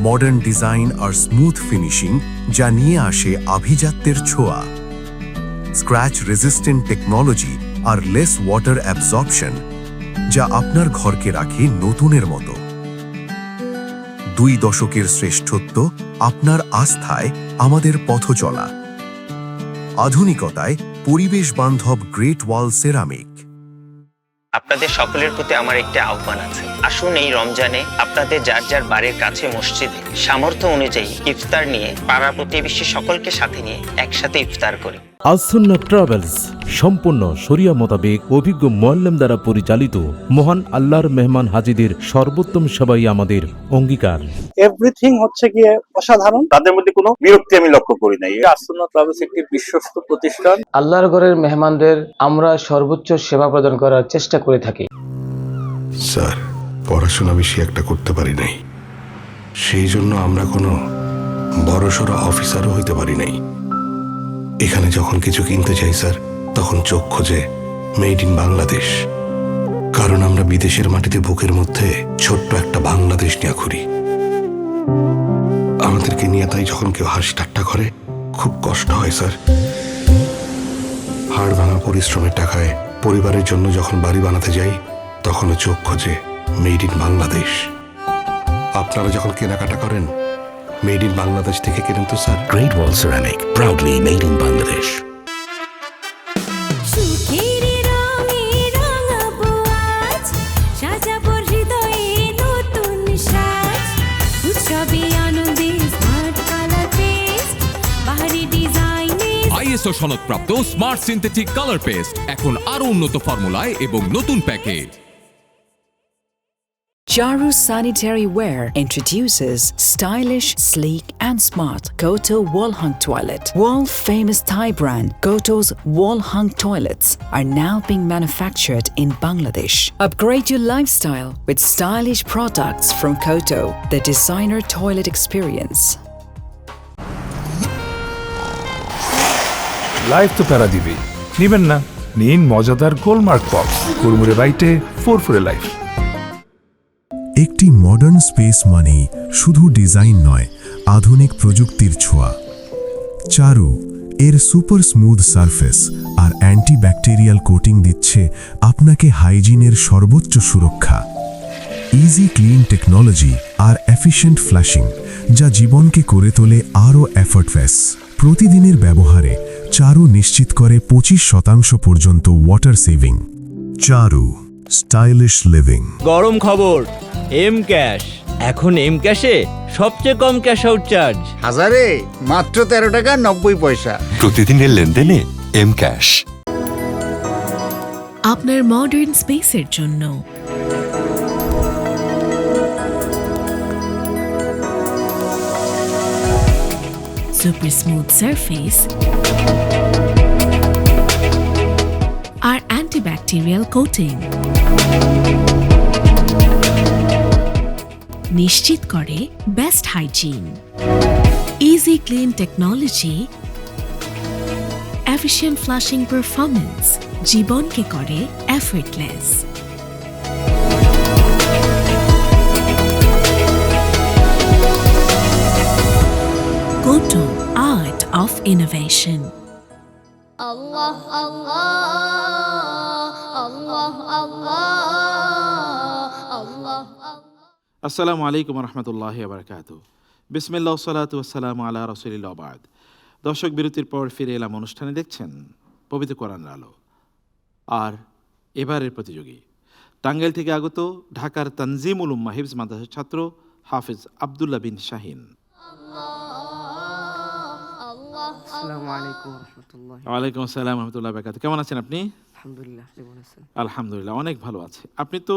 মডার্ন ডিজাইন আর স্মুথ ফিনিশিং যা নিয়ে আসে আভিজাত্যের ছোঁয়া। স্ক্র্যাচ রেজিস্ট্যান্ট টেকনোলজি আর লেস ওয়াটার অ্যাবজর্পশন যা আপনার ঘরকে রাখে নতুনের মতো। 2 দশকের শ্রেষ্ঠত্ব, আপনার আস্থায় আমাদের পথ চলা। আধুনিকতায় পরিবেশ বান্ধব গ্রেট ওয়াল সেরামিক। আপনাদের সকলের প্রতি আমার একটি আহ্বান আছে। আসুন এই রমজানে আপনাদের যার যার বাড়ির কাছে মসজিদে সামর্থ্য অনুযায়ী ইফতার নিয়ে পাড়া প্রতিবেশী সকলকে সাথে নিয়ে একসাথে ইফতার করি। আল-সুন্নাহ ট্রাভেলস সম্পূর্ণ শরিয়া মোতাবেক অভিজ্ঞ মুআল্লিম দ্বারা পরিচালিত মহান আল্লাহর মেহমান হাজীদের সর্বোত্তম সেবাই আমাদের অঙ্গীকার। এভরিথিং হচ্ছে গিয়ে অসাধারণ, তাদের মধ্যে কোনো বিরক্তি আমি লক্ষ্য করি নাই। আল-সুন্নাহ ট্রাভেলস একটি বিশ্বস্ত প্রতিষ্ঠান। আল্লাহর ঘরের মেহমানদের আমরা সর্বোচ্চ সেবা প্রদান করার চেষ্টা করে থাকি। স্যার, পড়াশোনা বেশি একটা করতে পারি নাই, সেই জন্য আমরা কোনো বড়সড় অফিসারও হইতে পারি নাই। এখানে যখন কিছু কিনতে চাই স্যার, তখন চোখ খোঁজে মেড ইন বাংলাদেশ। কারণ আমরা বিদেশের মাটিতে বুকের মধ্যে ছোট্ট একটা বাংলাদেশ নিয়ে ঘুরি। আমাদেরকে নিয়ে তাই যখন কেউ হাসি ঠাট্টা করে খুব কষ্ট হয় স্যার। হাড় ভাঙা পরিশ্রমের টাকায় পরিবারের জন্য যখন বাড়ি বানাতে যাই, তখনও চোখ খোঁজে মেড ইন বাংলাদেশ। আপনারা যখন কেনাকাটা করেন, মেড ইন বাংলাদেশ থেকে কেনেন তো sir. Great Wall Ceramic, proudly made in Bangladesh. ISO সনদপ্রাপ্ত স্মার্ট সিনথেটিক কালার পেস্ট এখন আরো উন্নত ফর্মুলায় এবং নতুন প্যাকে। Charu Sanitary Ware introduces stylish, sleek and smart Koto Wall Hung Toilet. World famous Thai brand Koto's Wall Hung Toilets are now being manufactured in Bangladesh. Upgrade your lifestyle with stylish products from Koto, the designer toilet experience. Life তো প্যারা দিবে, নিবেন না? নিন মজাদার গোলমার্ক পপস, কুরমুরে বাইটে ফুরফুরে লাইফ। একটি মডার্ন স্পেস মানেই শুধু ডিজাইন নয়, আধুনিক প্রযুক্তির ছোঁয়া। চারু এর সুপার স্মুথ সারফেস আর অ্যান্টিব্যাকটেরিয়াল কোটিং দিচ্ছে আপনাকে হাইজিনের সর্বোচ্চ সুরক্ষা। ইজি ক্লিন টেকনোলজি আর এফিশিয়েন্ট ফ্ল্যাশিং যা জীবনকে করে তোলে আরও এফর্টলেস। প্রতিদিনের ব্যবহারে চারু নিশ্চিত করে 25% পর্যন্ত ওয়াটার সেভিং। চারু, স্টাইলিশ লিভিং। গরম খবর, এম ক্যাশ। এখন এম ক্যাশে সবচেয়ে কম ক্যাশ আউট চার্জ। হাজারে মাত্র 13 টাকা 90 পয়সা। প্রতিদিনের লেনদেনে এম ক্যাশ। আপনার মডার্ন স্পেসের জন্য সুপার স্মুথ সারফেস আর অ্যান্টিব্যাকটেরিয়াল কোটিং নিশ্চিত করে best hygiene. Easy clean technology, efficient flushing performance জীবনকে করে এফর্টলেস। Koto, art of innovation. Allah, Allah, Allah, Allah, Allah, Allah. আসসালামু আলাইকুম রহমতুল্লাহ বারকাত। বিসমিল্লাহ সালাতু ওয়াসসালামু আলা রাসূলিল্লাহ বাদ। দর্শক, বিরতির পর ফিরে এলাম অনুষ্ঠানে। দেখছেন পবিত্র কোরআনের আলো। আর এবারের প্রতিযোগী টাঙ্গাইল থেকে আগত ঢাকার তানজিমুল উম্মাহ হিফজ মাদ্রাসার ছাত্র হাফেজ আব্দুল্লাহ বিন শাহিন। আসসালামু আলাইকুম রাহমাতুল্লাহ। ওয়ালাইকুম আসসালাম রহমতুল্লাহ বারাকাতুহু। কেমন আছেন আপনি? আলহামদুলিল্লাহ, কেমন আছেন? আলহামদুলিল্লাহ, অনেক ভালো আছে। আপনি তো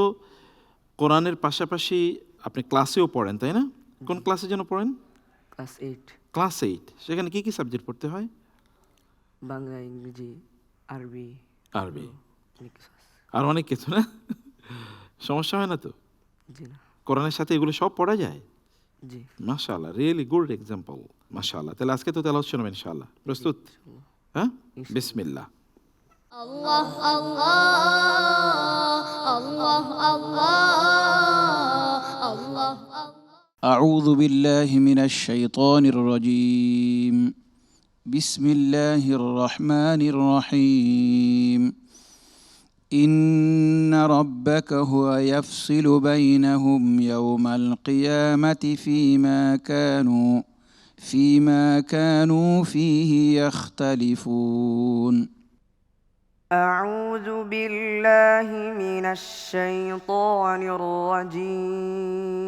কোরআনের পাশাপাশি আপনি ক্লাসেও পড়েন, তাই না? কোন ক্লাসে যেন পড়েন? ক্লাস 8। ক্লাস 8। সেখানে কি কি সাবজেক্ট পড়তে হয়? বাংলা, ইংরেজি, আরবি। আরবি অনেক কিছু আছে। আর অনেক কিছু, না? সমস্যা হয় না তো? জি না। কোরআনের সাথে এগুলো সব পড়া যায়? জি। মাশাআল্লাহ, রিয়েলি গুড এক্সাম্পল। মাশাআল্লাহ। তাহলে আজকে তো তেলাওয়াত শুনবেন ইনশাআল্লাহ। প্রস্তুত? হ্যাঁ, বিসমিল্লাহ। আল্লাহ আল্লাহ আল্লাহ আল্লাহ আল্লাহ। أعوذ بالله من الشيطان الرجيم. بسم الله الرحمن الرحيم. إن ربك هو يفصل بينهم يوم القيامة فيما كانوا فيه يختلفون. أعوذ بالله من الشيطان الرجيم.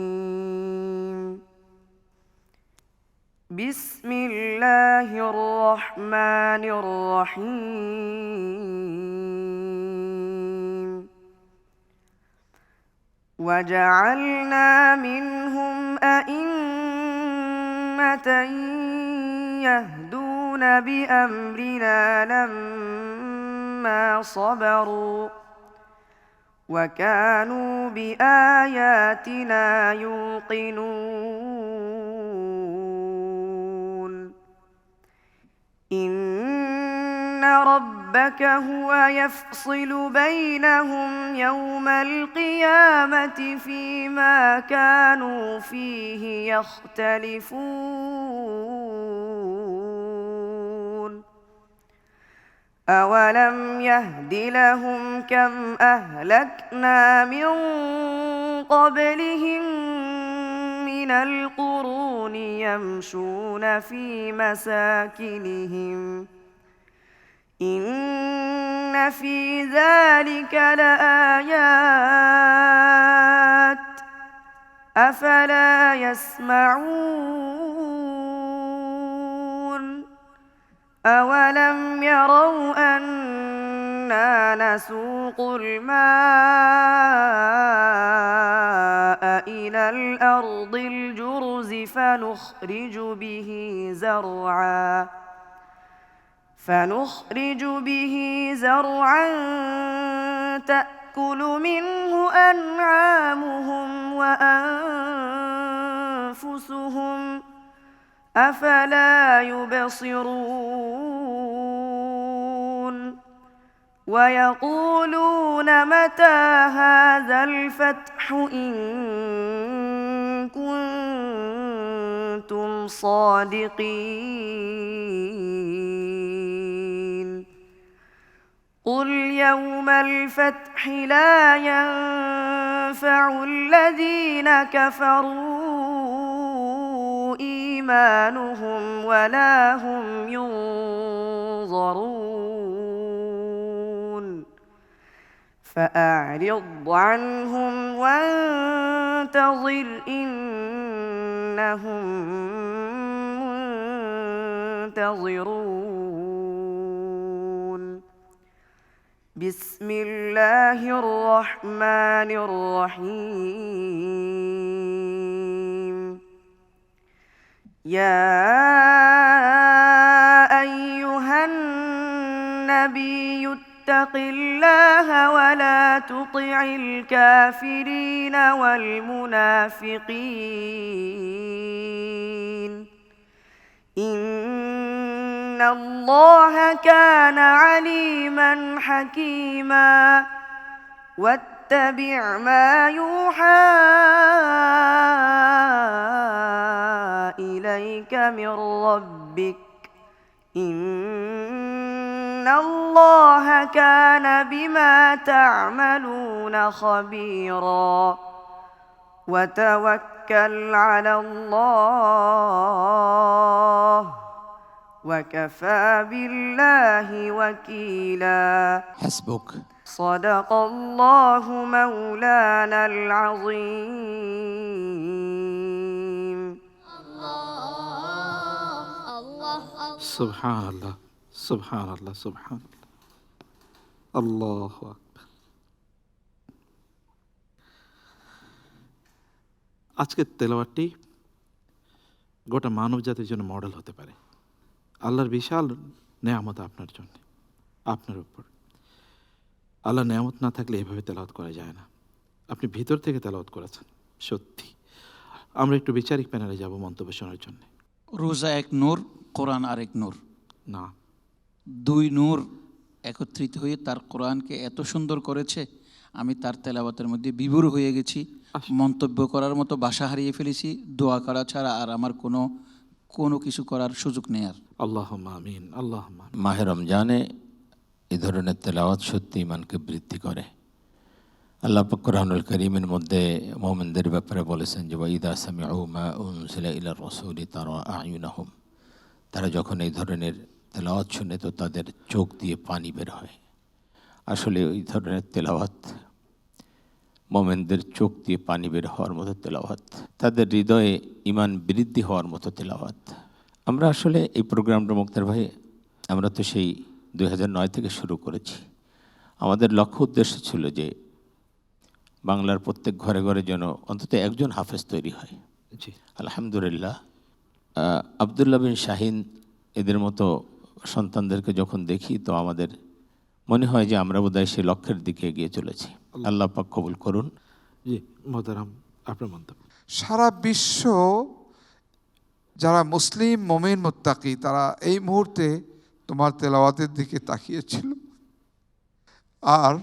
بسم الله الرحمن الرحيم. وجعلنا منهم أئمة يهدون بأمرنا لما صبروا وكانوا بآياتنا يوقنون. إن ربك هو يفصل بينهم يوم القيامة فيما كانوا فيه يختلفون. أولم يهد لهم كم أهلكنا من قبلهم من القرون يمشون في مساكنهم إن في ذلك لآيات أفلا يسمعون. أولم يروا أنا نسوق الماء إلى الأرض الجرز فنخرج به زرعا تأكل منه أنعامهم وأنفسهم أفلا يبصرون. ويقولون متى هذا الفتح إن كنتم صادقين. قل يوم الفتح لا ينفع الذين كفروا إيمانهم ولا هم ينظرون. فأعرض عنهم وانتظر إنهم منتظرون. بسم الله الرحمن الرحيم. يا أيها النبي اتق الله ولا تطع الكافرين والمنافقين إن الله كان عليما حكيما. واتبع ما يوحى إليك من ربك إن الله كان بما تعملون خبيرا. وتوكل وتوكل على الله وكفى بالله وكيلا حسبك صدق الله مولانا العظيم সুবহানাল্লাহ, সুবহানাল্লাহ, সুবহানাল্লাহ, আল্লাহু আকবার। আজকের তেলাওয়াতটি গোটা মানব জাতির জন্য মডেল হতে পারে। আল্লাহর বিশাল নেয়ামত আপনার জন্য, আপনার উপর। আল্লাহ নেয়ামত না থাকলে এভাবে তেলাওয়াত করা যায় না। আপনি ভিতর থেকে তেলাওয়াত করেছেন, সত্যি। আমরা একটু বিচারিক প্যানেলে যাব মন্তব্য শোনার জন্য। রোজা এক নূর, কোরআন আরেক নূর। না, দুই নূর একত্রিত হয়ে তার কোরআনকে এত সুন্দর করেছে, আমি তার তেলাওয়াতের মধ্যে বিভোর হয়ে গেছি। মন্তব্য করার মতো ভাষা হারিয়ে ফেলেছি। দোয়া করা ছাড়া আর আমার কোনো কিছু করার সুযোগ নেই আর। আল্লাহুম্মা আমিন, আল্লাহুম্মা আমিন। মাহে রমজানে এই ধরনের তেলাওয়াত সত্যি ইমানকে বৃদ্ধি করে। আল্লাহ পাক কোরআনুল কারীমের মধ্যে মুমিনদের ব্যাপারে বলেছেন যে ওয়াইদা সামিউ মা উনজিলা ইলার রাসূলি তারা আয়ুনাহুম, তারা যখন এই ধরনের তেলাওয়াত শুনে তো তাদের চোখ দিয়ে পানি বের হয়। আসলে ওই ধরনের তেলাওয়াত মুমিনদের চোখ দিয়ে পানি বের হওয়ার মতো তেলাওয়াত, তাদের হৃদয়ে ঈমান বৃদ্ধি হওয়ার মতো তেলাওয়াত। আমরা আসলে এই প্রোগ্রামটা মুক্তার ভাই, আমরা তো সেই 2009 থেকে শুরু করেছি। আমাদের লক্ষ্য উদ্দেশ্য ছিল যে বাংলার প্রত্যেক ঘরে ঘরে যেন অন্তত একজন হাফেজ তৈরি হয়। আলহামদুলিল্লাহ, আবদুল্লাহ বিন শাহিন এদের মতো সন্তানদেরকে যখন দেখি তো আমাদের মনে হয় যে আমরা বোধহয় সেই লক্ষ্যের দিকে এগিয়ে চলেছি। আল্লাহ পাক কবুল করুন। জি মোহতারাম, আপনার মন্তব্য। সারা বিশ্ব যারা মুসলিম মুমিন মুত্তাকি তারা এই মুহূর্তে তোমার তেলাওয়াতের দিকে তাকিয়েছিল। আর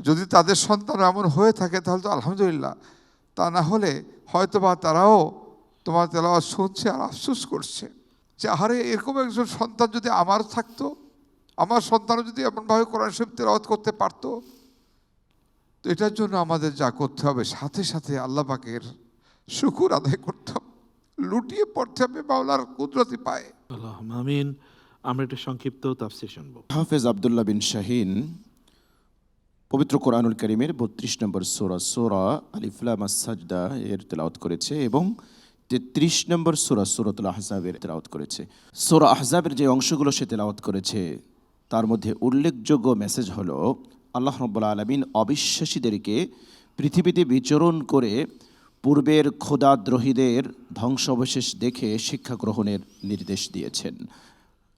যদি তাদের সন্তান এমন হয়ে থাকে তাহলে তো আলহামদুলিল্লাহ, তা না হলে হয়তোবা তারাও তোমার তেলাওয়াত শুনছে আর আফসোস করছে যে আরে এরকম একজন সন্তান যদি আমার থাকতো, আমার সন্তানও যদি এমনভাবে কোরআন শরীফ তেলাওয়াত করতে পারতো। তো এটার জন্য আমাদের যা করতে হবে, সাথে সাথে আল্লাহ পাকের শুকর আদায় করতে হবে, লুটিয়ে পড়তে হবে মাওলার কুদরতি পায়। আল্লাহুম্মা আমিন। আমরা একটা সংক্ষিপ্ত তাফসীর শুনব। হাফেজ আবদুল্লাহ বিন শাহিন পবিত্র কোরআনুল কারীমের 32 নম্বর সূরা আলিফ লাম আস-সাজদা এর তেলাওয়াত করেছে এবং 33 নম্বর সূরাতুল আহজাবের তেলাওয়াত করেছে। সূরা আহজাবের যে অংশগুলো সে তেলাওয়াত করেছে তার মধ্যে উল্লেখযোগ্য মেসেজ হলো আল্লাহ রাব্বুল আলামিন অবিশ্বাসীদেরকে পৃথিবীতে বিচরণ করে পূর্বের খোদাদ্রোহীদের ধ্বংসাবশেষ দেখে শিক্ষা গ্রহণের নির্দেশ দিয়েছেন।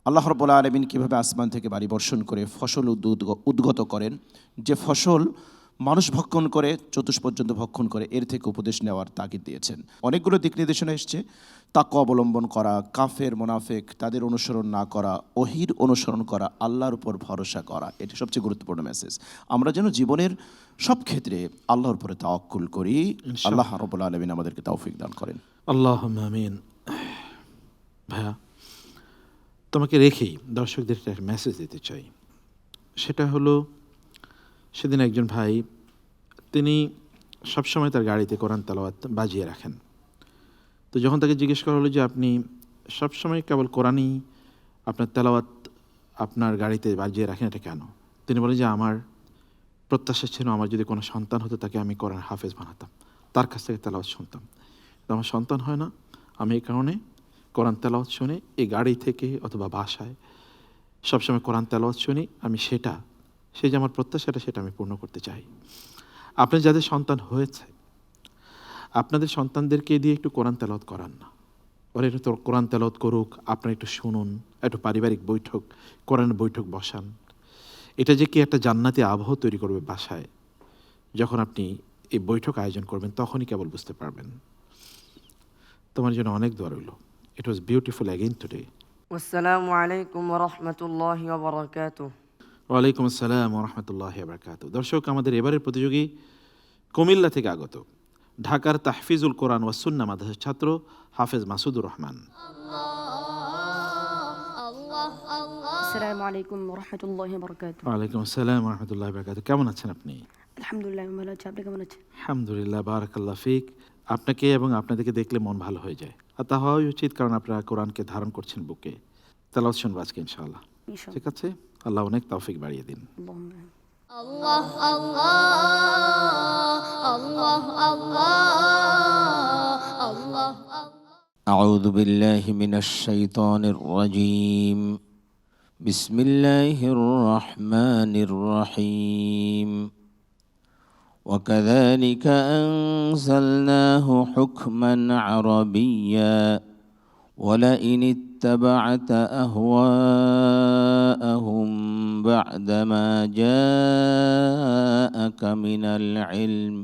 আল্লাহ রাব্বুল আলামিন কীভাবে আসমান থেকে বাড়ি বর্ষণ করে ফসল উদ্গত করেন, যে ফসল মানুষ ভক্ষণ করে চতুষ পর্যন্ত ভক্ষণ করে, এর থেকে উপদেশ নেওয়ার তাগিদ দিয়েছেন। অনেকগুলো দিক নির্দেশনা এসছে, তাকওয়া অবলম্বন করা, কাফের মুনাফিক তাদের অনুসরণ না করা, ওহীর অনুসরণ করা, আল্লাহর উপর ভরসা করা, এটি সবচেয়ে গুরুত্বপূর্ণ মেসেজ। আমরা যেন জীবনের সব ক্ষেত্রে আল্লাহর উপরে তাওয়াক্কুল করি। আল্লাহ রাব্বুল আলামিন আমাদেরকে তৌফিক দান করেন। আল্লাহুম্মা আমিন। ভাইয়া, তোমাকে রেখেই দর্শকদের একটা মেসেজ দিতে চাই। সেটা হলো, সেদিন একজন ভাই তিনি সবসময় তার গাড়িতে কোরআন তেলাওয়াত বাজিয়ে রাখেন। তো যখন তাকে জিজ্ঞেস করা হলো যে আপনি সবসময় কেবল কোরআনই আপনার তেলাওয়াত আপনার গাড়িতে বাজিয়ে রাখেন, এটা কেন? তিনি বলেন যে আমার প্রত্যাশা ছিল আমার যদি কোনো সন্তান হতো তাকে আমি কোরআন হাফেজ বানাতাম, তার কাছ থেকে তেলাওয়াত শুনতাম। তো আমার সন্তান হয় না, আমি এই কারণে কোরআন তেলাওয়াত শুনে এই গাড়ি থেকে অথবা বাসায় সবসময় কোরআন তেলাওয়াত শুনি। আমি সেই যে আমার প্রত্যাশাটা সেটা আমি পূর্ণ করতে চাই। আপনার যাদের সন্তান হয়েছে আপনাদের সন্তানদেরকে দিয়ে একটু কোরআন তেলাওয়াত করান না, ওরা একটু কোরআন তেলাওয়াত করুক, আপনারা একটু শুনুন, একটু পারিবারিক বৈঠক, কোরআনের বৈঠক বসান। এটা যে কি একটা জান্নাতি আবহ তৈরি করবে বাসায়, যখন আপনি এই বৈঠক আয়োজন করবেন তখনই কেবল বুঝতে পারবেন। তোমার জন্য অনেক দোয়া রইল। It was beautiful again today. আসসালামু আলাইকুম ওয়া রাহমাতুল্লাহি ওয়া বারাকাতুহু। ওয়ালাইকুম আসসালাম ওয়া রাহমাতুল্লাহি ওয়া বারাকাতুহু। দর্শক, আমাদের এবারের প্রতিযোগী কুমিল্লা থেকে আগত ঢাকার তাহফিজুল কোরআন ওয়া সুন্নাহ মাদ্রাসার ছাত্র হাফেজ মাসুদুর রহমান। আসসালামু আলাইকুম ওয়া রাহমাতুল্লাহি ওয়া বারাকাতুহু। ওয়ালাইকুম আসসালাম ওয়া রাহমাতুল্লাহি ওয়া বারাকাতুহু। কেমন আছেন আপনি? আলহামদুলিল্লাহ, ভালো আছি। আপনি কেমন আছেন? আলহামদুলিল্লাহ, বারাকাল্লাহ ফিক। আপনাকে এবং আপনাদেরকে দেখলে মন ভালো হয়ে যায়, আর তা হওয়াই উচিত, কারণ আপনারা কোরআনকে ধারণ করছেন বুকে। তেলাওয়াত শুনবো আজকে ইনশাআল্লাহ। ঠিক আছে, আল্লাহ অনেক তৌফিক বাড়িয়ে দিন। আল্লাহ আল্লাহ আল্লাহ আল্লাহ আল্লাহ أعوذ بالله من الشيطان الرجيم بسم الله الرحمن الرحيم وكذلك أنزلناه حكما عربيا ولئن اتبعت أهواءهم بعدما جاءك من العلم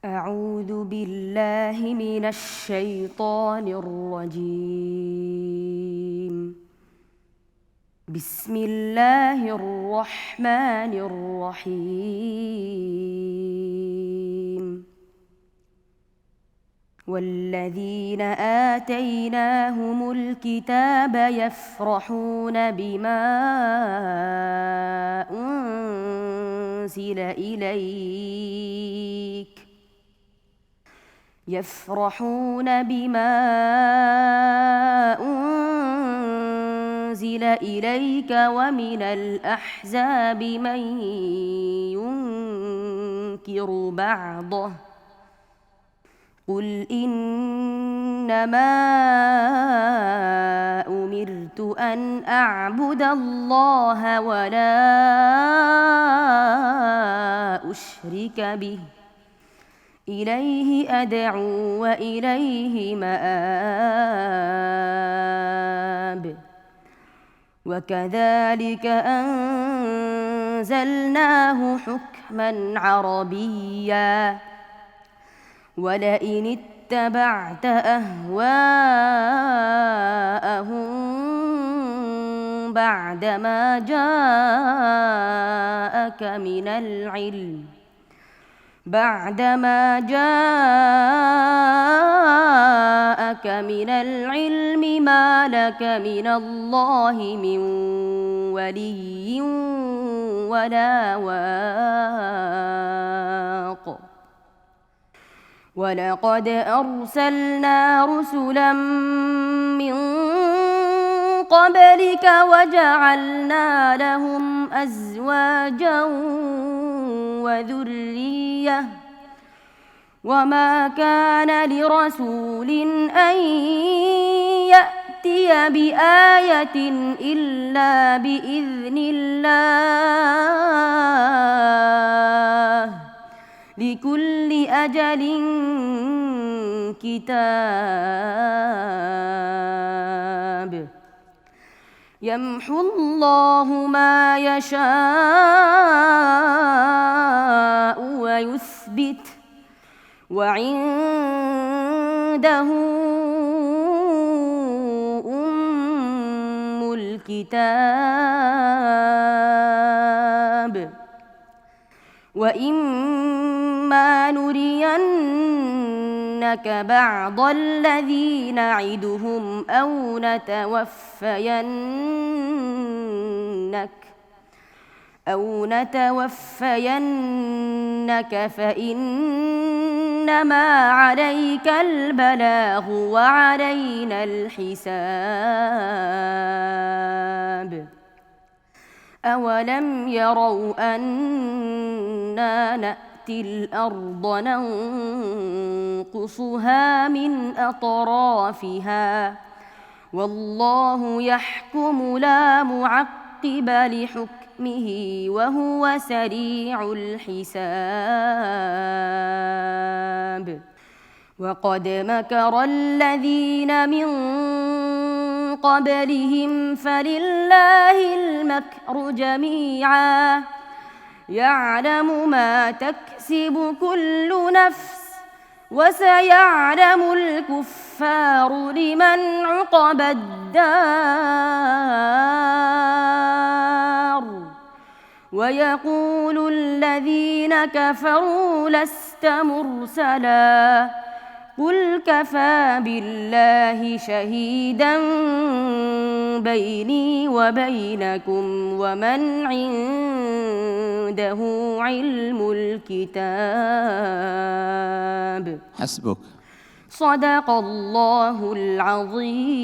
أعوذ بالله من الشيطان الرجيم بسم الله الرحمن الرحيم والذين آتيناهم الكتاب يفرحون بما أنزل إليك يفرحون بما أنزل إليك ومن الأحزاب من ينكر بعضه قل إنما أمرت أن أعبد الله ولا أشرك به إليه أدعو وإليه مآب وكذلك أنزلناه حكما عربيا ولئن اتبعت أهواءهم بعدما جاءك من العلم ما لك من الله من ولي ولا واق ولقد أرسلنا رسلا من قبلك وجعلنا لهم أزواجا وذرية وما كان لرسول أن يأتي بآية إلا بإذن الله لكل أجل كتاب يمحو الله ما يشاء ويثبت وعنده أم الكتاب وإما نرينك بعض الذي نعدهم أو نتوفينك فإنما عليك البلاغ وعلينا الحساب أولم يروا أنا نأتي الأرض ننقصها من أطرافها والله يحكم لا معقب لحكمه وهو سريع الحساب وقد مكر الذين من قبلهم فلله المكر جميعا يعلم ما تكسب كل نفس وسيعلم الكفار لمن عقبى الدار ويقول الذين كفروا لست مرسلا قل كفى بالله شهيدا بيني وبينكم ومن عنده علم الكتاب হাসবুক। صدق الله العظيم.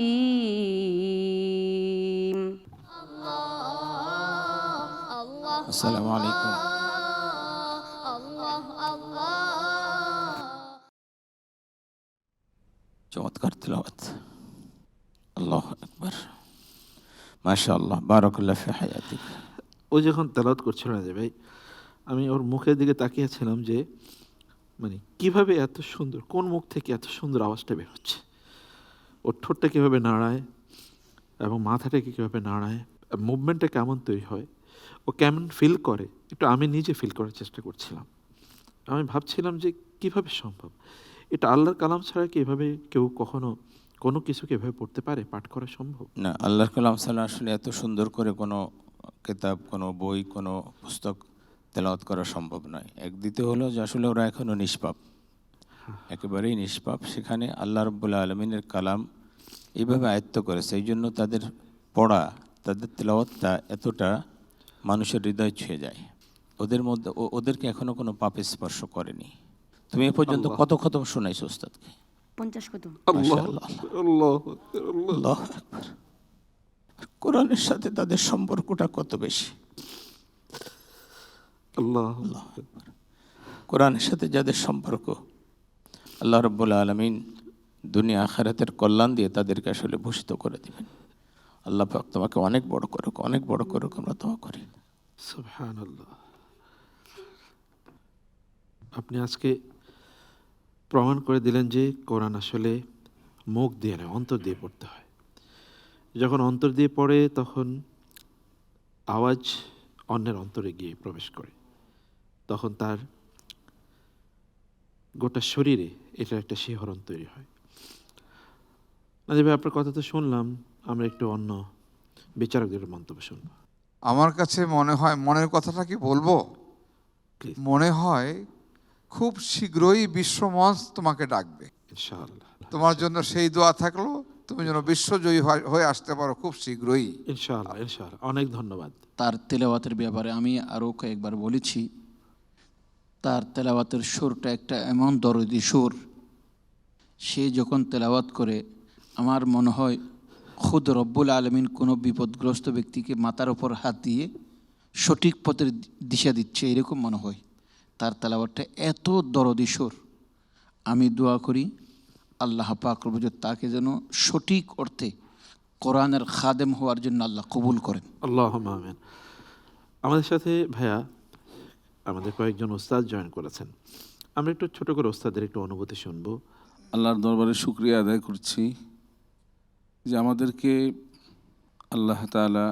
আসসালামু আলাইকুম। চমৎকার তিলাওয়াত, আল্লাহু আকবার, মাশাআল্লাহ, বারাকাল্লাহু ফি হায়াতিক। ও যখন তেলাওয়াত করছিল না যে ভাই, আমি ওর মুখের দিকে তাকিয়েছিলাম যে মানে কিভাবে এত সুন্দর, কোন মুখ থেকে এত সুন্দর আওয়াজটা বের হচ্ছে, ওর ঠোঁটটা কীভাবে নাড়ায় এবং মাথাটাকে কীভাবে নাড়ায়, মুভমেন্টটা কেমন তৈরি হয়, ও কেমন ফিল করে, একটু আমি নিজে ফিল করার চেষ্টা করছিলাম। আমি ভাবছিলাম যে কিভাবে সম্ভব, এটা আল্লাহর কালাম ছাড়া কি এভাবে কেউ কখনো কোনো কিছুকে এভাবে পড়তে পারে, পাঠ করা সম্ভব না। আল্লাহর কালাম ছাড়া আসলে এত সুন্দর করে কোনো কিতাব, কোনো বই, কোনো পুস্তক তেলাওয়াত করা সম্ভব নয়। দ্বিতীয় হলো যে আসলে ওরা এখনও নিষ্পাপ, একেবারেই নিষ্পাপ। সেখানে আল্লাহ রাব্বুল আলামিনের কালাম এইভাবে আয়ত্ত করেছে, এই জন্য তাদের পড়া, তাদের তেলাওয়াতটা এতটা মানুষের হৃদয় ছুঁয়ে যায়। ওদের মধ্যে ওদেরকে এখনো কোনো পাপে স্পর্শ করেনি। তুমি এ পর্যন্ত কত খতম শোনাইছো ওস্তাদকে? 50 খতম। মাশাআল্লাহ, আল্লাহু আকবার। কোরআনের সাথে তাদের সম্পর্কটা কত বেশি! আল্লাহু আকবার। কোরআনের সাথে যাদের সম্পর্ক, আল্লাহ রাব্বুল আলামিন দুনিয়া আখিরাতের কল্যাণ দিয়ে তাদেরকে আসলে ভূষিত করে দিবেন। আল্লাহ পাক তোমাকে অনেক বড় করুক, অনেক বড় করুক, আমরা দোয়া করি। সুবহানাল্লাহ। আপনি আজকে প্রমাণ করে দিলেন যে কোরআন আসলে মুখ দিয়ে নয়, অন্তর দিয়ে পড়তে হয়। যখন অন্তর দিয়ে পড়ে তখন আওয়াজ অন্যের অন্তরে গিয়ে প্রবেশ করে, তখন তার গোটা শরীরে এটার একটা শিহরণ তৈরি হয়। নাজিব ভাই, আপনার কথা তো শুনলাম, আমরা একটু অন্য বিচারকদের মন্তব্য শুনব। আমার কাছে মনে হয়, মনের কথাটা কি বলবো, মনে হয় খুব শীঘ্রই বিশ্বমঞ্চ তোমাকে ডাকবে ইনশাআল্লাহ। তোমার জন্য সেই দোয়া থাকলো, তুমি যেন বিশ্বজয়ী হয়ে আসতে পারো খুব শীঘ্রই ইনশাআল্লাহ। ইনশাআল্লাহ, অনেক ধন্যবাদ। তার তেলাওয়াতের ব্যাপারে আমি আরও কয়েকবার বলেছি, তার তেলাওয়াতের সুরটা একটা এমন দরদি সুর, সে যখন তেলাওয়াত করে আমার মনে হয় খুদ রব্বুল আলমিন কোনো বিপদগ্রস্ত ব্যক্তিকে মাথার ওপর হাত দিয়ে সঠিক পথের দিশা দিচ্ছে, এরকম মনে হয়। তার তেলাওয়াতটা এত দরদি সুর। আমি দোয়া করি আল্লাহ পাক রব্বুল তাকে যেন সঠিক অর্থে কোরআনের খাদেম হওয়ার জন্য আল্লাহ কবুল করেন। আল্লাহুম্মা আমিন। আমাদের সাথে ভাইয়া আমাদের কয়েকজন ওস্তাদ জয়েন করেছেন, আমরা একটু ছোট করে ওস্তাদের একটু অনুভূতি শুনবো। আল্লাহর দরবারে শুকরিয়া আদায় করছি যে আমাদেরকে আল্লাহ তাআলা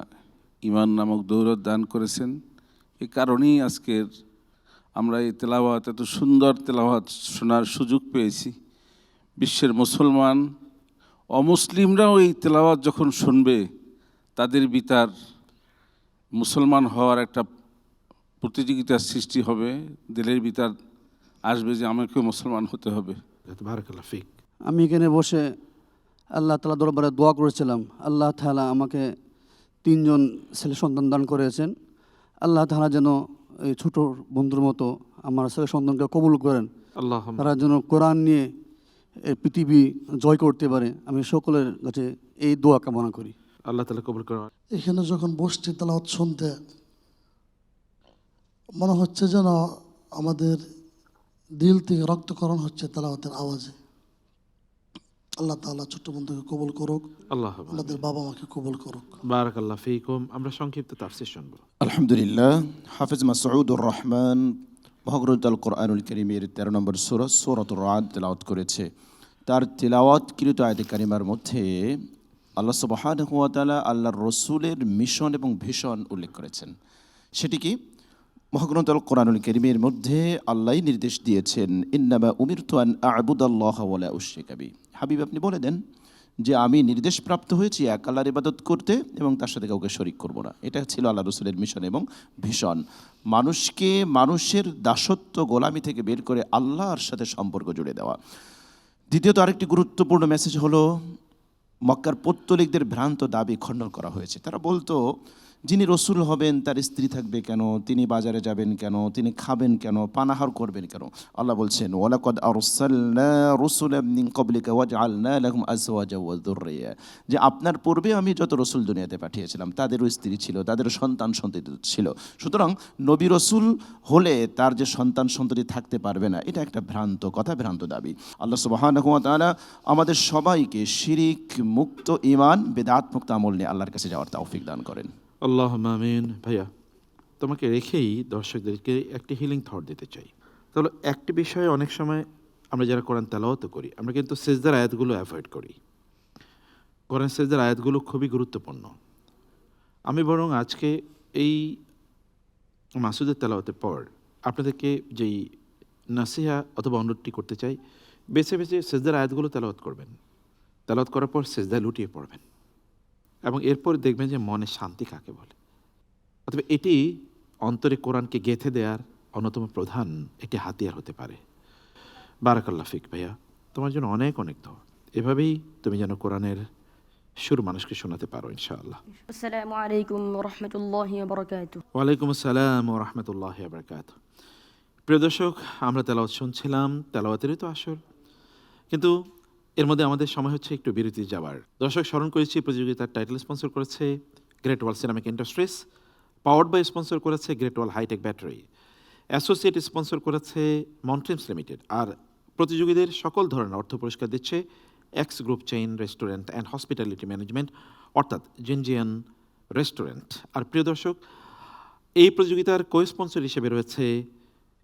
ঈমান নামক দৌলত দান করেছেন। এই কারণেই আজকের আমরা এই তেলাওয়াত, এত সুন্দর তেলাওয়াত শোনার সুযোগ পেয়েছি। বিশ্বের মুসলমান অমুসলিমরাও এই তেলাওয়াত যখন শুনবে, তাদের ভিতর মুসলমান হওয়ার একটা প্রতিযোগিতার সৃষ্টি হবে, দিলের ভিতর আসবে যে আমাকে মুসলমান হতে হবে। বারাকাল্লাহ ফিক। আমি এখানে বসে আল্লাহ তাআলা দরবারে দোয়া করেছিলাম, আল্লাহ তাআলা আমাকে 3 জন ছেলে সন্তান দান করেছেন। আল্লাহ তাআলা যেন এই ছোট বন্ধুর মতো আমার ছেলে সন্তানকে কবুল করেন, তারা যেন কোরআন নিয়ে এই পৃথিবী জয় করতে পারে। আমি সকলের কাছে এই দোয়া কামনা করি, আল্লাহ তাআলা কবুল করেন। এখানে যখন বসছি তেলাওয়াত শুনতে, মনে হচ্ছে যেন আমাদের দিল থেকে রক্তকরণ হচ্ছে তেলাওয়াতের আওয়াজে। আল্লাহ তাআলা ছোট্ট বন্ধুকে কবুল করুক, আল্লাহ আমাদের বাবা মাকে কবুল করুক। বারাকাল্লাহ ফিকুম। আমরা সংক্ষিপ্ত তাফসীর শুনবো। আলহামদুলিল্লাহ। হাফেজ মাসউদুর রহমান মহাগ্রন্থ আল কোরআনুল কারীমের 13 নম্বর সূরা সূরাতুর রাদ তেলাওয়াত করেছে। তার তিলাওয়াতকৃত আয়াতে কারিমার মধ্যে আল্লাহ সুবহানাহু ওয়া তাআলা আল্লাহর রসুলের মিশন এবং ভিশন উল্লেখ করেছেন। সেটি কি? মহাগ্রন্থ আল কোরআনুল কারীমের মধ্যে আল্লাহই নির্দেশ দিয়েছেন, ইন্নামা উমিরতু আন আ'বুদাল্লাহা ওয়া লা উশরিকা বিহি। হাবিব, আপনি বলে দেন যে আমি নির্দেশপ্রাপ্ত হয়েছি এক আল্লাহর ইবাদত করতে এবং তার সাথে কাউকে শরিক করব না। এটা ছিল আল্লাহ রসুলের মিশন এবং ভিশন। মানুষকে মানুষের দাসত্ব, গোলামি থেকে বের করে আল্লাহর সাথে সম্পর্ক জুড়ে দেওয়া। দ্বিতীয়ত আরেকটি গুরুত্বপূর্ণ মেসেজ হলো মক্কার পৌত্তলিকদের ভ্রান্ত দাবি খণ্ডন করা হয়েছে। তারা বলতো যিনি রসুল হবেন তার স্ত্রী থাকবে কেন, তিনি বাজারে যাবেন কেন, তিনি খাবেন কেন, পানাহার করবেন কেন। আল্লাহ বলছেন ওয়ালাকাদ আরসালনা রুসুলাম মিন ক্বাবলিকা ওয়াজআলনা লাহুম আজওয়াজা ওয়া যুররিয়া, যে আপনার পূর্বে আমি যত রসুল দুনিয়াতে পাঠিয়েছিলাম তাদেরও স্ত্রী ছিল, তাদেরও সন্তান সন্ততি ছিল। সুতরাং নবী রসুল হলে তার যে সন্তান সন্ততি থাকতে পারবে না, এটা একটা ভ্রান্ত কথা, ভ্রান্ত দাবি। আল্লাহ সুবহানাহু ওয়া তাআলা আমাদের সবাইকে শিরিক মুক্ত ঈমান বিদআত মুক্ত আমল নিয়ে আল্লাহর কাছে যাওয়ার তৌফিক দান করেন। আল্লাহুম্মা আমিন। ভাইয়া, তোমাকে রেখেই দর্শকদেরকে একটি হিলিং থট দিতে চাই। তাহলে একটি বিষয়ে অনেক সময় আমরা যারা কোরআন তেলাওয়াত করি, আমরা কিন্তু সেজদার আয়াতগুলো অ্যাভয়েড করি। কোরআন সেজদার আয়াতগুলো খুবই গুরুত্বপূর্ণ। আমি বরং আজকে এই মাসুদের তেলাওয়াতের পর আপনাদেরকে যেই নাসিহা অথবা অনুরোধটি করতে চাই, বেছে বেছে সেজদার আয়াতগুলো তেলাওয়াত করবেন। তেলাওয়াত করার পর সেজদায় লুটিয়ে পড়বেন এবং এরপর দেখবেন যে মনে শান্তি কাকে বলে। অথবা এটি অন্তরে কোরআনকে গেঁথে দেওয়ার অন্যতম প্রধান একটি হাতিয়ার হতে পারে। বারাকাল্লাহ ফিক ভাইয়া, তোমার জন্য অনেক অনেক দোয়া। এভাবেই তুমি যেন কোরআনের সুর মানুষকে শোনাতে পারো ইনশাআল্লাহ। আসসালামু আলাইকুম ওয়া রাহমাতুল্লাহি ওয়া বারাকাতুহু। ওয়ালাইকুম আসসালাম ওয়া রাহমাতুল্লাহি ওয়া বারাকাতুহু। প্রিয় দর্শক, আমরা তেলাওয়াত শুনছিলাম, তেলাওয়াতেরই তো আসল, কিন্তু এর মধ্যে আমাদের সময় হচ্ছে একটু বিরতি যাওয়ার। দর্শক, স্মরণ করেছি প্রতিযোগিতার টাইটেল স্পন্সর করেছে Great Wall ceramic industries, powered by sponsor করেছে Great Wall hitech battery, associate sponsor করেছে মন্ট্রিমস লিমিটেড, আর প্রতিযোগীদের সকল ধরনের অর্থ পুরস্কার দিচ্ছে x group chain restaurant and hospitality management, অর্থাৎ জিনজিয়ান রেস্টুরেন্ট। আর প্রিয় দর্শক, এই প্রতিযোগিতার কো স্পন্সর হিসেবে রয়েছে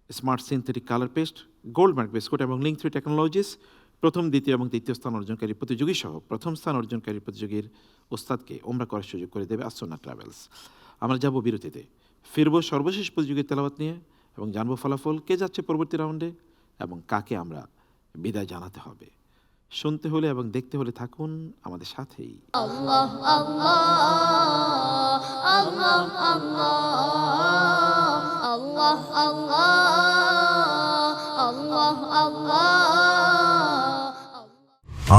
smart synthetic colour paste, gold mark biscuit এবং লিঙ্ক 3 টেকনোলজিস। প্রথম, দ্বিতীয় এবং তৃতীয় স্থান অর্জনকারী প্রতিযোগী সহ প্রথম স্থান অর্জনকারী প্রতিযোগীর ওস্তাদকে ওমরা করার সুযোগ করে দেবে আসুন্না ট্রাভেলস। আমরা যাব বিরতিতে, ফিরব সর্বশেষ প্রতিযোগীর তেলাওয়াত নিয়ে এবং জানবো ফলাফল, কে যাচ্ছে পরবর্তী রাউন্ডে এবং কাকে আমরা বিদায় জানাতে হবে। শুনতে হলে এবং দেখতে হলে থাকুন আমাদের সাথেই। আল্লাহ আল্লাহ আল্লাহ আল্লাহ আল্লাহ আল্লাহ আল্লাহ।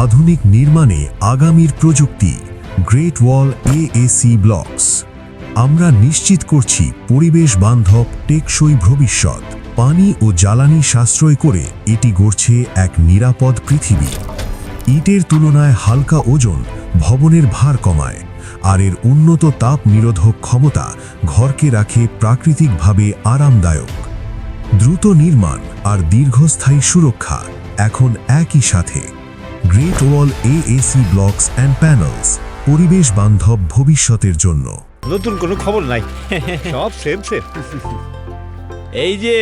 আধুনিক নির্মাণে আগামীর প্রযুক্তি, গ্রেট ওয়াল এএসি ব্লকস। আমরা নিশ্চিত করছি পরিবেশ বান্ধব টেকসই ভবিষ্যৎ। পানি ও জ্বালানি সাশ্রয় করে এটি গড়ছে এক নিরাপদ পৃথিবী। ইটের তুলনায় হালকা ওজন ভবনের ভার কমায়, আর এর উন্নত তাপ নিরোধক ক্ষমতা ঘরকে রাখে প্রাকৃতিকভাবে আরামদায়ক। দ্রুত নির্মাণ আর দীর্ঘস্থায়ী সুরক্ষা এখন একই সাথে। Great wall AAC blocks and panels, পরিবেশ বান্ধব ভবিষ্যতের জন্য। নতুন কোনো খবর নাই, সব সেম সেম। এই যে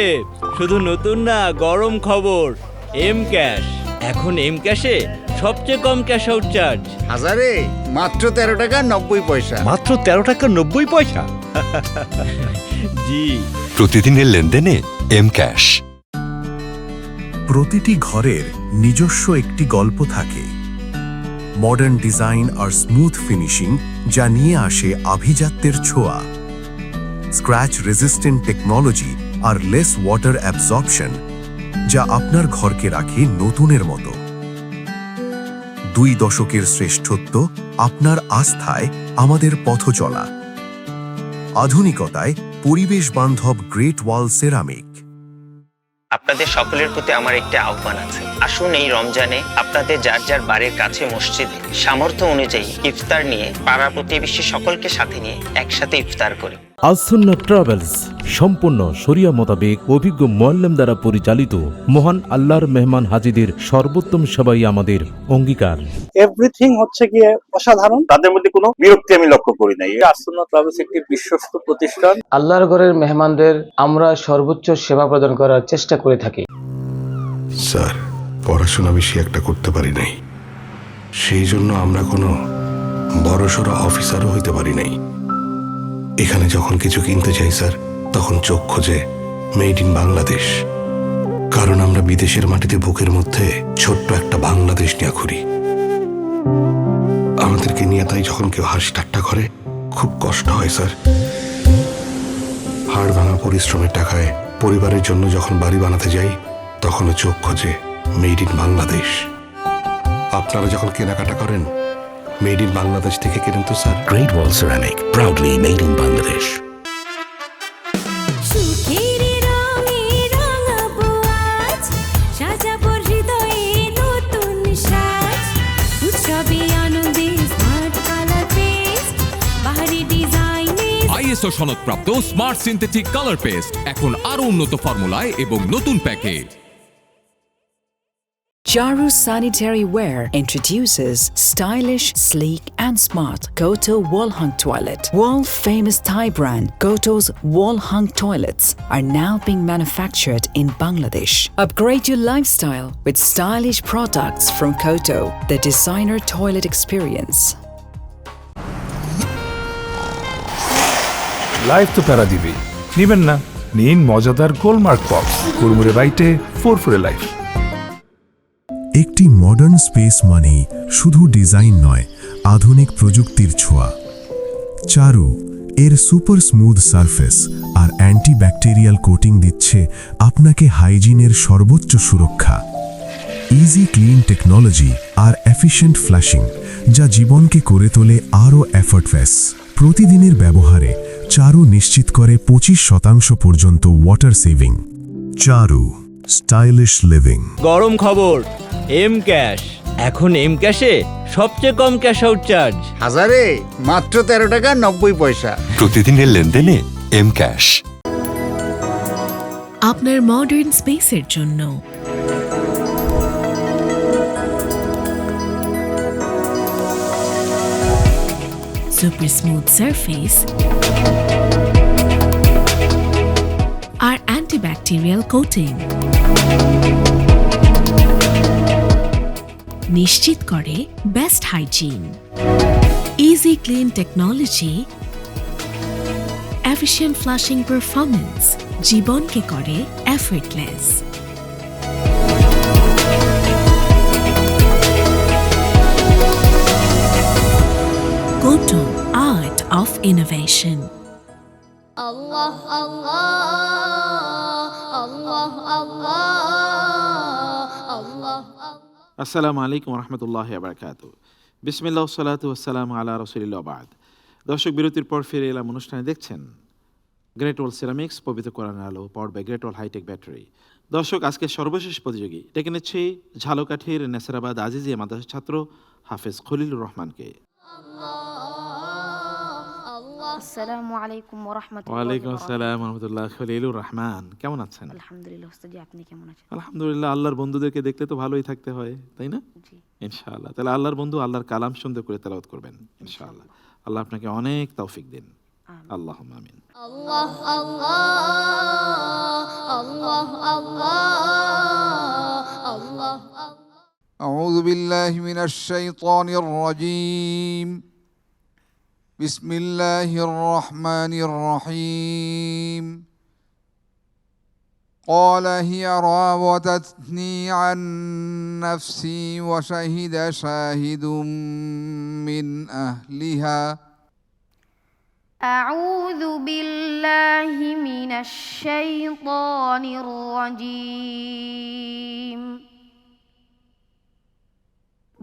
শুধু নতুন না, গরম খবর, এম ক্যাশ। এখন এম ক্যাশে সবচেয়ে কম ক্যাশ আউট চার্জ। হাজারে মাত্র 13 টাকা 90 পয়সা। মাত্র 13 টাকা 90 পয়সা। জি, প্রতিদিনের লেনদেনে এম ক্যাশ। প্রতিটি ঘরের নিজস্ব একটি গল্প থাকে। মডার্ন ডিজাইন আর স্মুথ ফিনিশিং যা নিয়ে আসে আভিজাত্যের ছোঁয়া। স্ক্র্যাচ রেজিস্ট্যান্ট টেকনোলজি আর লেস ওয়াটার অ্যাবজর্পশন যা আপনার ঘরকে রাখে নতুনের মতো। 2 দশকের শ্রেষ্ঠত্ব আপনার আস্থায় আমাদের পথ চলা। আধুনিকতায় পরিবেশ বান্ধব গ্রেট ওয়াল সেরামিক। আপনাদের সকলের প্রতি আমার একটি আহ্বান আছে। আসুন এই রমজানে আপনাদের যার যার বাড়ির কাছে মসজিদে সামর্থ্য অনুযায়ী ইফতার নিয়ে পাড়া প্রতিবেশী সকলকে সাথে নিয়ে একসাথে ইফতার করি। আসুন্না ট্রাভেলস সম্পূর্ণ শরিয়া মোতাবেক অভিজ্ঞ মুআল্লিম দ্বারা পরিচালিত, মহান আল্লাহর মেহমান হাজিদের সর্বোত্তম সেবাই আমাদের অঙ্গীকার। এভরিথিং হচ্ছে গিয়ে অসাধারণ, তাদের মধ্যে কোনো বিরক্তি আমি লক্ষ্য করি নাই। আসুন্না ট্রাভেলস একটি বিশ্বস্ত প্রতিষ্ঠান। আল্লাহর ঘরের মেহমানদের আমরা সর্বোচ্চ সেবা প্রদান করার চেষ্টা করে থাকি। স্যার, পড়াশোনা বেশি একটা করতে পারি নাই, সেই জন্য আমরা কোনো বড়সড় অফিসারও হইতে পারি নাই। এখানে যখন কিছু কিনতে চাই স্যার, তখন চোখ খোঁজে মেড ইন বাংলাদেশ। কারণ আমরা বিদেশের মাটিতে বুকের মধ্যে ছোট্ট একটা বাংলাদেশ নিয়ে ঘুরি। আমাদেরকে নিয়ে তাই যখন কেউ হাসি ঠাট্টা করে খুব কষ্ট হয় স্যার। হাড় ভাঙা পরিশ্রমের টাকায় পরিবারের জন্য যখন বাড়ি বানাতে যাই, তখনও চোখ খোঁজে মেড ইন বাংলাদেশ। আপনারা যখন কেনাকাটা করেন, মেড ইন বাংলাদেশ থেকে কেনেন তো sir. Great Wall Ceramic, proudly made in Bangladesh. ISO সনদপ্রাপ্ত স্মার্ট সিনথেটিক কালার পেস্ট এখন আরো উন্নত ফর্মুলায় এবং নতুন প্যাকে। Charu Sanitary Ware introduces stylish, sleek and smart Koto Wall Hung Toilet. World famous Thai brand Koto's Wall Hung Toilets are now being manufactured in Bangladesh. Upgrade your lifestyle with stylish products from Koto, the designer toilet experience. Life তো প্যারা দিবেই, নিবেন না? নিন মজাদার গোলমার্ক পপস, কুরমুরে বাইটে ফুরফুরে লাইফ। একটি মডার্ন স্পেস মানে শুধু ডিজাইন নয়, আধুনিক প্রযুক্তির ছোঁয়া। চারু এর সুপার স্মুথ সারফেস আর অ্যান্টিব্যাকটেরিয়াল কোটিং দিচ্ছে আপনাকে হাইজিনের সর্বোচ্চ সুরক্ষা। ইজি ক্লিন টেকনোলজি আর এফিশিয়েন্ট ফ্ল্যাশিং, যা জীবনকে করে তোলে আরও এফর্টলেস। প্রতিদিনের ব্যবহারে চারু নিশ্চিত করে 25% পর্যন্ত ওয়াটার সেভিং। চারু স্টাইলিশ লিভিং। গরম খবর, এম ক্যাশ। এখন এম ক্যাশে সবচেয়ে কম ক্যাশ আউট চার্জ। হাজারে মাত্র 13 টাকা 90 পয়সা। প্রতিদিনের লেনদেনে এম ক্যাশ। আপনার মডার্ন স্পেসের জন্য সুপার স্মুথ সারফেস আর অ্যান্টিব্যাকটেরিয়াল কোটিং নিশ্চিত করে best hygiene. Easy clean technology, efficient flushing performance জীবনকে করে এফর্টলেস। Koto, art of innovation. Allah Allah Allah Allah Allah আসসালামু আলাইকুম রহমতুল্লাহ বারকাত। বিসমিল্লাহ সালাতু ওয়াসসালামু আলা রাসূলিল্লাহ বাদ। দর্শক, বিরতির পর ফিরে এলাম অনুষ্ঠানে। দেখছেন গ্রেট ওয়াল সিরামিক্স, পবিত্র কোরআনের আলো, powered by Great Wall hitech battery. দর্শক, আজকে সর্বশেষ প্রতিযোগী ডেকে নিচ্ছি ঝালকাঠির নেসরাবাদ আজিজিয়া মাদ্রাসার ছাত্র হাফেজ খলিলুর রহমানকে। আসসালামু আলাইকুম ওয়া রাহমাতুল্লাহি ওয়ালাইকুম আসসালাম ওয়া রাহমাতুল্লাহ। খলিলুর রহমান, কেমন আছেন? আলহামদুলিল্লাহ ওস্তাদ, আপনি কেমন আছেন? আলহামদুলিল্লাহ। আল্লাহর বন্ধুদেরকে দেখলে তো ভালোই থাকতে হয়, তাই না? ইনশাআল্লাহ। তাহলে আল্লাহর বন্ধু আল্লাহর কালাম সুন্দর করে তেলাওয়াত করবেন ইনশাআল্লাহ। আল্লাহ আপনাকে অনেক তৌফিক দিন। আল্লাহুম্মা আমিন। Allah Allah Allah Allah Allah أعوذ بالله من الشيطان الرجيم. بسم الله الرحمن الرحيم. قال هي راودتني عن نفسي وشهد شاهد من أهلها. أعوذ بالله من الشيطان الرجيم.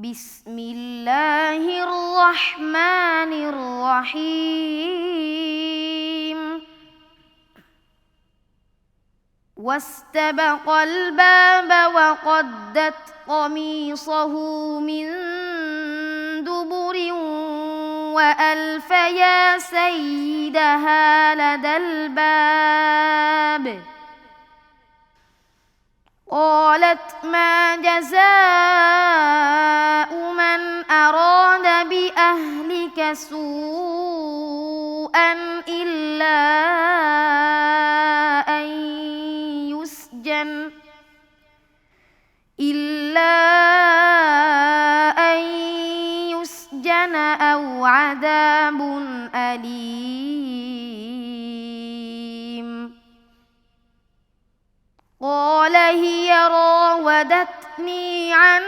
بسم الله الرحمن الرحيم. واستبق الباب وقدت قميصه من دبر وألف يا سيدها لدى الباب. قالت ما جزاء من أراد بأهلك سوءا إلا أن يسجن أو عذاب أليم. قال هي راودتني عن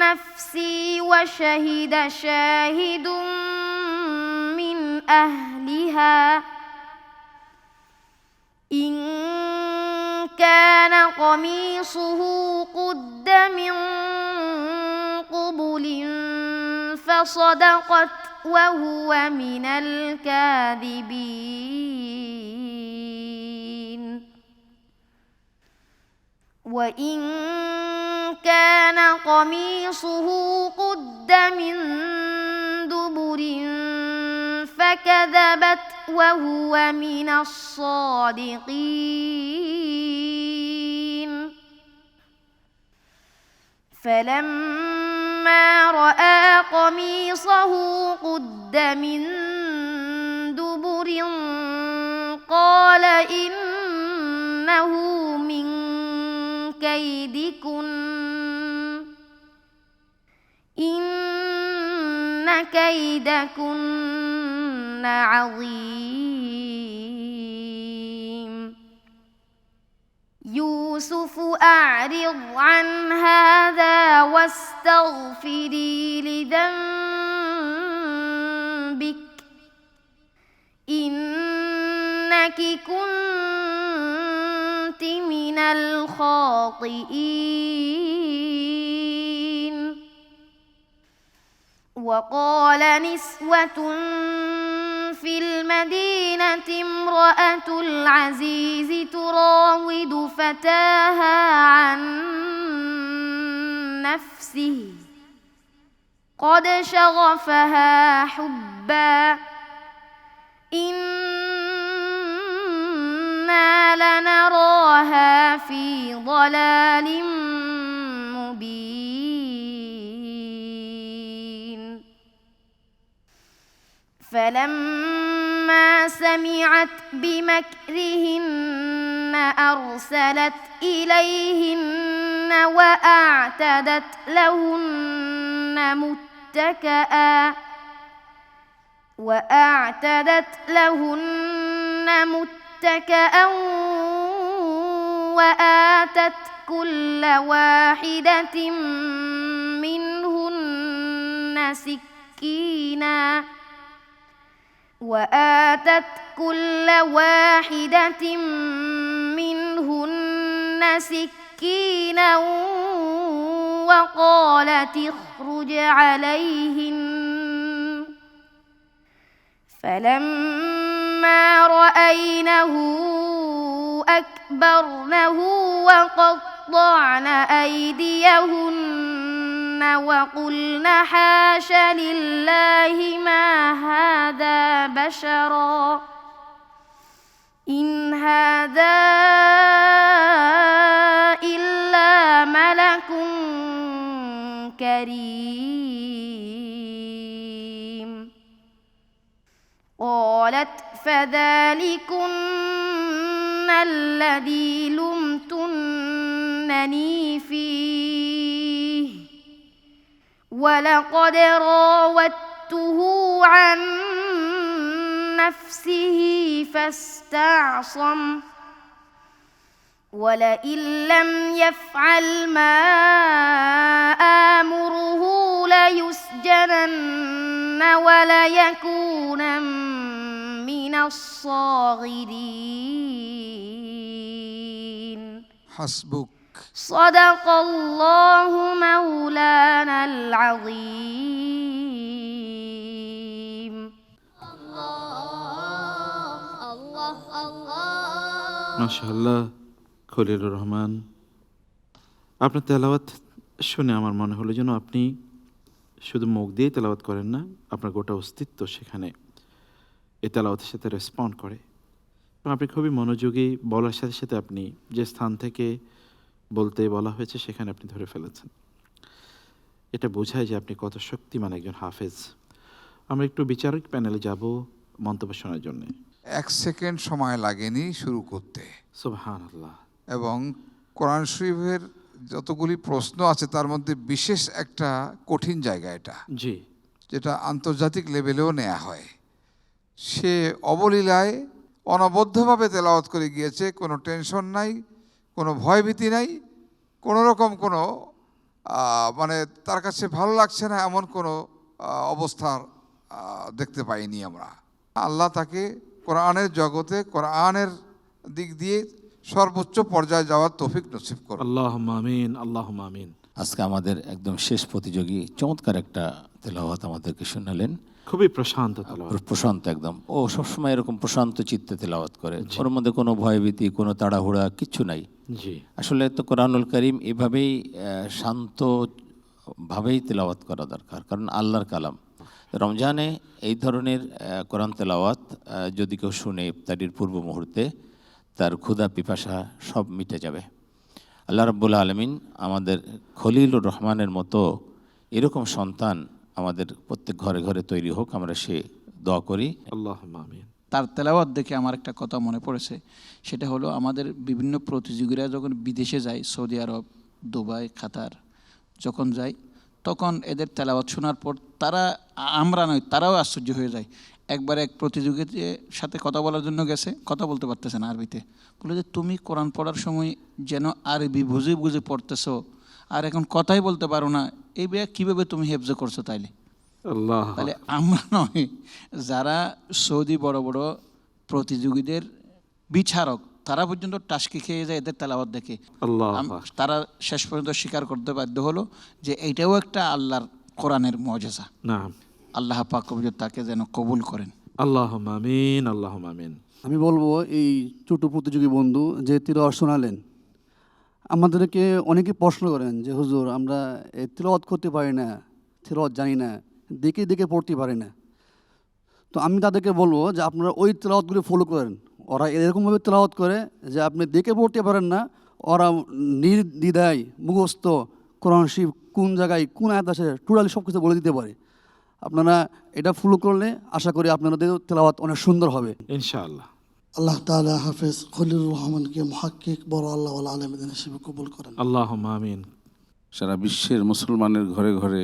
نفسي وشهد شاهد من أهلها إن كان قميصه قد من قبل فصدقت وهو من الكاذبين وإن كان قميصه قد من دبر فكذبت وهو من الصادقين فلما رأى قميصه قد من دبر قال إنه من كيدكن إن كيدكن عظيم يوسف أعرض عن هذا واستغفري لذنبك إنك كنت من الخاطئين وقال نسوة في المدينة امرأة العزيز تراود فتاها عن نفسه قد شغفها حبا إنا لنراها في ضلال مبين فلما سمعت بمكرهن أرسلت إليهن وأعتدت لهن متكأ وآتت كل واحدة منهن سكينا وقالت اخرج عليهن فلما رأينه أكبرنه وقطعن أيديهن وقلن حاش لله ما هذا بشرا إن هذا إلا ملك كريم قالت فذلكن الذي لمتنني فيه ولقد راودته عن نفسه فاستعصم ولئن لم يفعل ما آمره ليسجنن وليكونا من الصاغرين حسبك صدق الله مولانا العظيم মাশাআল্লাহ খলিলুর রহমান, আপনার তেলাওয়াত শুনে আমার মনে হলো যেন আপনি শুধু মুখ দিয়ে তেলাওয়াত করেন না, আপনার গোটা অস্তিত্ব সেখানে এই তেলাওয়াতের সাথে রেসপন্ড করে এবং আপনি খুবই মনোযোগী, বলার সাথে সাথে আপনি যে স্থান থেকে বলতে বলা হয়েছে সেখানে আপনি ধরে ফেলেছেন। এটা বোঝায় যে আপনি কত শক্তিমান একজন হাফেজ। আমরা একটু বিচারক প্যানেলে যাব মন্তব্য শোনার জন্য। 1 সেকেন্ড সময় লাগেনি শুরু করতে। সুবহানাল্লাহ। এবং কোরআন শরীফের যতগুলি প্রশ্ন আছে তার মধ্যে বিশেষ একটা কঠিন জায়গা এটা, জি, যেটা আন্তর্জাতিক লেভেলেও নেওয়া হয়। সে অবলীলায় অনবদ্যভাবে তেলাওয়াত করে গিয়েছে, কোনো টেনশন নাই, কোনো ভয়ভীতি নাই, কোনো রকম কোনো মানে তার কাছে ভালো লাগছে না এমন কোনো অবস্থা দেখতে পাইনি আমরা। আল্লাহ তাকে কোরআনের জগতে কোরআনের দিক দিয়ে সর্বোচ্চ পর্যায়ে যাওয়ার তৌফিক নসিব করুন। আল্লাহুম্মা আমিন, আল্লাহুম্মা আমিন। আজকে আমাদের একদম শেষ প্রতিযোগী চমৎকার একটা তেলাওয়াত আমাদেরকে শোনালেন। খুবই প্রশান্ত তেলাওয়াত, প্রশান্ত একদম। ও সবসময় এরকম প্রশান্ত চিত্তে তেলাওয়াত করে, ওর মধ্যে কোনো ভয়ভীতি, কোনো তাড়াহুড়া কিচ্ছু নাই। জি, আসলে তো কোরআনুল কারীম এভাবেই শান্ত ভাবেই তেলাওয়াত করা দরকার, কারণ আল্লাহর কালাম। রমজানে এই ধরনের কোরআন তেলাওয়াত যদি কেউ শুনে ইফতারির পূর্ব মুহূর্তে, তার ক্ষুধা পিপাসা সব মিটে যাবে। আল্লাহ রাব্বুল আলামিন আমাদের খলিলুর রহমানের মতো এরকম সন্তান আমাদের প্রত্যেক ঘরে ঘরে তৈরি হোক, আমরা সে দোয়া করি। আল্লাহুম্মা আমিন। তার তেলাওয়াত দেখে আমার একটা কথা মনে পড়েছে, সেটা হলো আমাদের বিভিন্ন প্রতিযোগীরা যখন বিদেশে যায়, সৌদি আরব, দুবাই, কাতার যখন যায়, তখন এদের তেলাওয়াত শোনার পর তারা, আমরা নয়, তারাও আশ্চর্য হয়ে যায়। একবার এক প্রতিযোগীর সাথে কথা বলার জন্য গেছে, কথা বলতে পারতেছে না আরবিতে, বলে যে তুমি কোরআন পড়ার সময় যেন আরবি বুঝে বুঝে পড়তেছো, আর এখন কথাই বলতে পারো না, এই বিয়ে কীভাবে তুমি হেফজ করছো? তাহলে আমরা নয়, যারা সৌদি বড় বড় প্রতিযোগীদের বিচারক, তারা পর্যন্ত টাসকি খেয়ে যায় এদের তেলাওয়াত দেখে। তারা শেষ পর্যন্ত স্বীকার করতে বাধ্য হলো যে এইটাও একটা আল্লাহর কোরআনের মুআজিজা। আল্লাহ পাক তাকে যেন কবুল করেন। আল্লাহুম্মা আমিন, আল্লাহুম্মা আমিন। আমি বলবো এই ছোট প্রতিযোগী বন্ধু যে তিলাওয়াত শোনালেন, আমাদেরকে অনেকে প্রশ্ন করেন যে হুজুর আমরা তিলাওয়াত করতে পারি না, তিলাওয়াত জানি না, দেখে দেখে পড়তে পারি না। তো আমি তাদেরকে বলবো যে আপনারা ওই তেলাওয়াতগুলো ফলো করেন। ওরা এরকমভাবে তেলাওয়াত করে যে আপনি দেখে পড়তে পারেন না, ওরা নির্দ্বিধায় মুখস্থ কোরআন শরীফ কোন জায়গায় কোন আয়াত আছে টোটালি সব কিছু বলে দিতে পারে। আপনারা এটা ফলো করলে আশা করি আপনাদের তেলাওয়াত অনেক সুন্দর হবে ইনশাআল্লাহ। আল্লাহ তাআলা হাফেজ খলিলুর রহমানকে মুহাক্কিক বড় আল্লাহ ওয়াল আলামিন হিসেবে কবুল করেন। আল্লাহুম্মা আমিন। সারা বিশ্বের মুসলমানের ঘরে ঘরে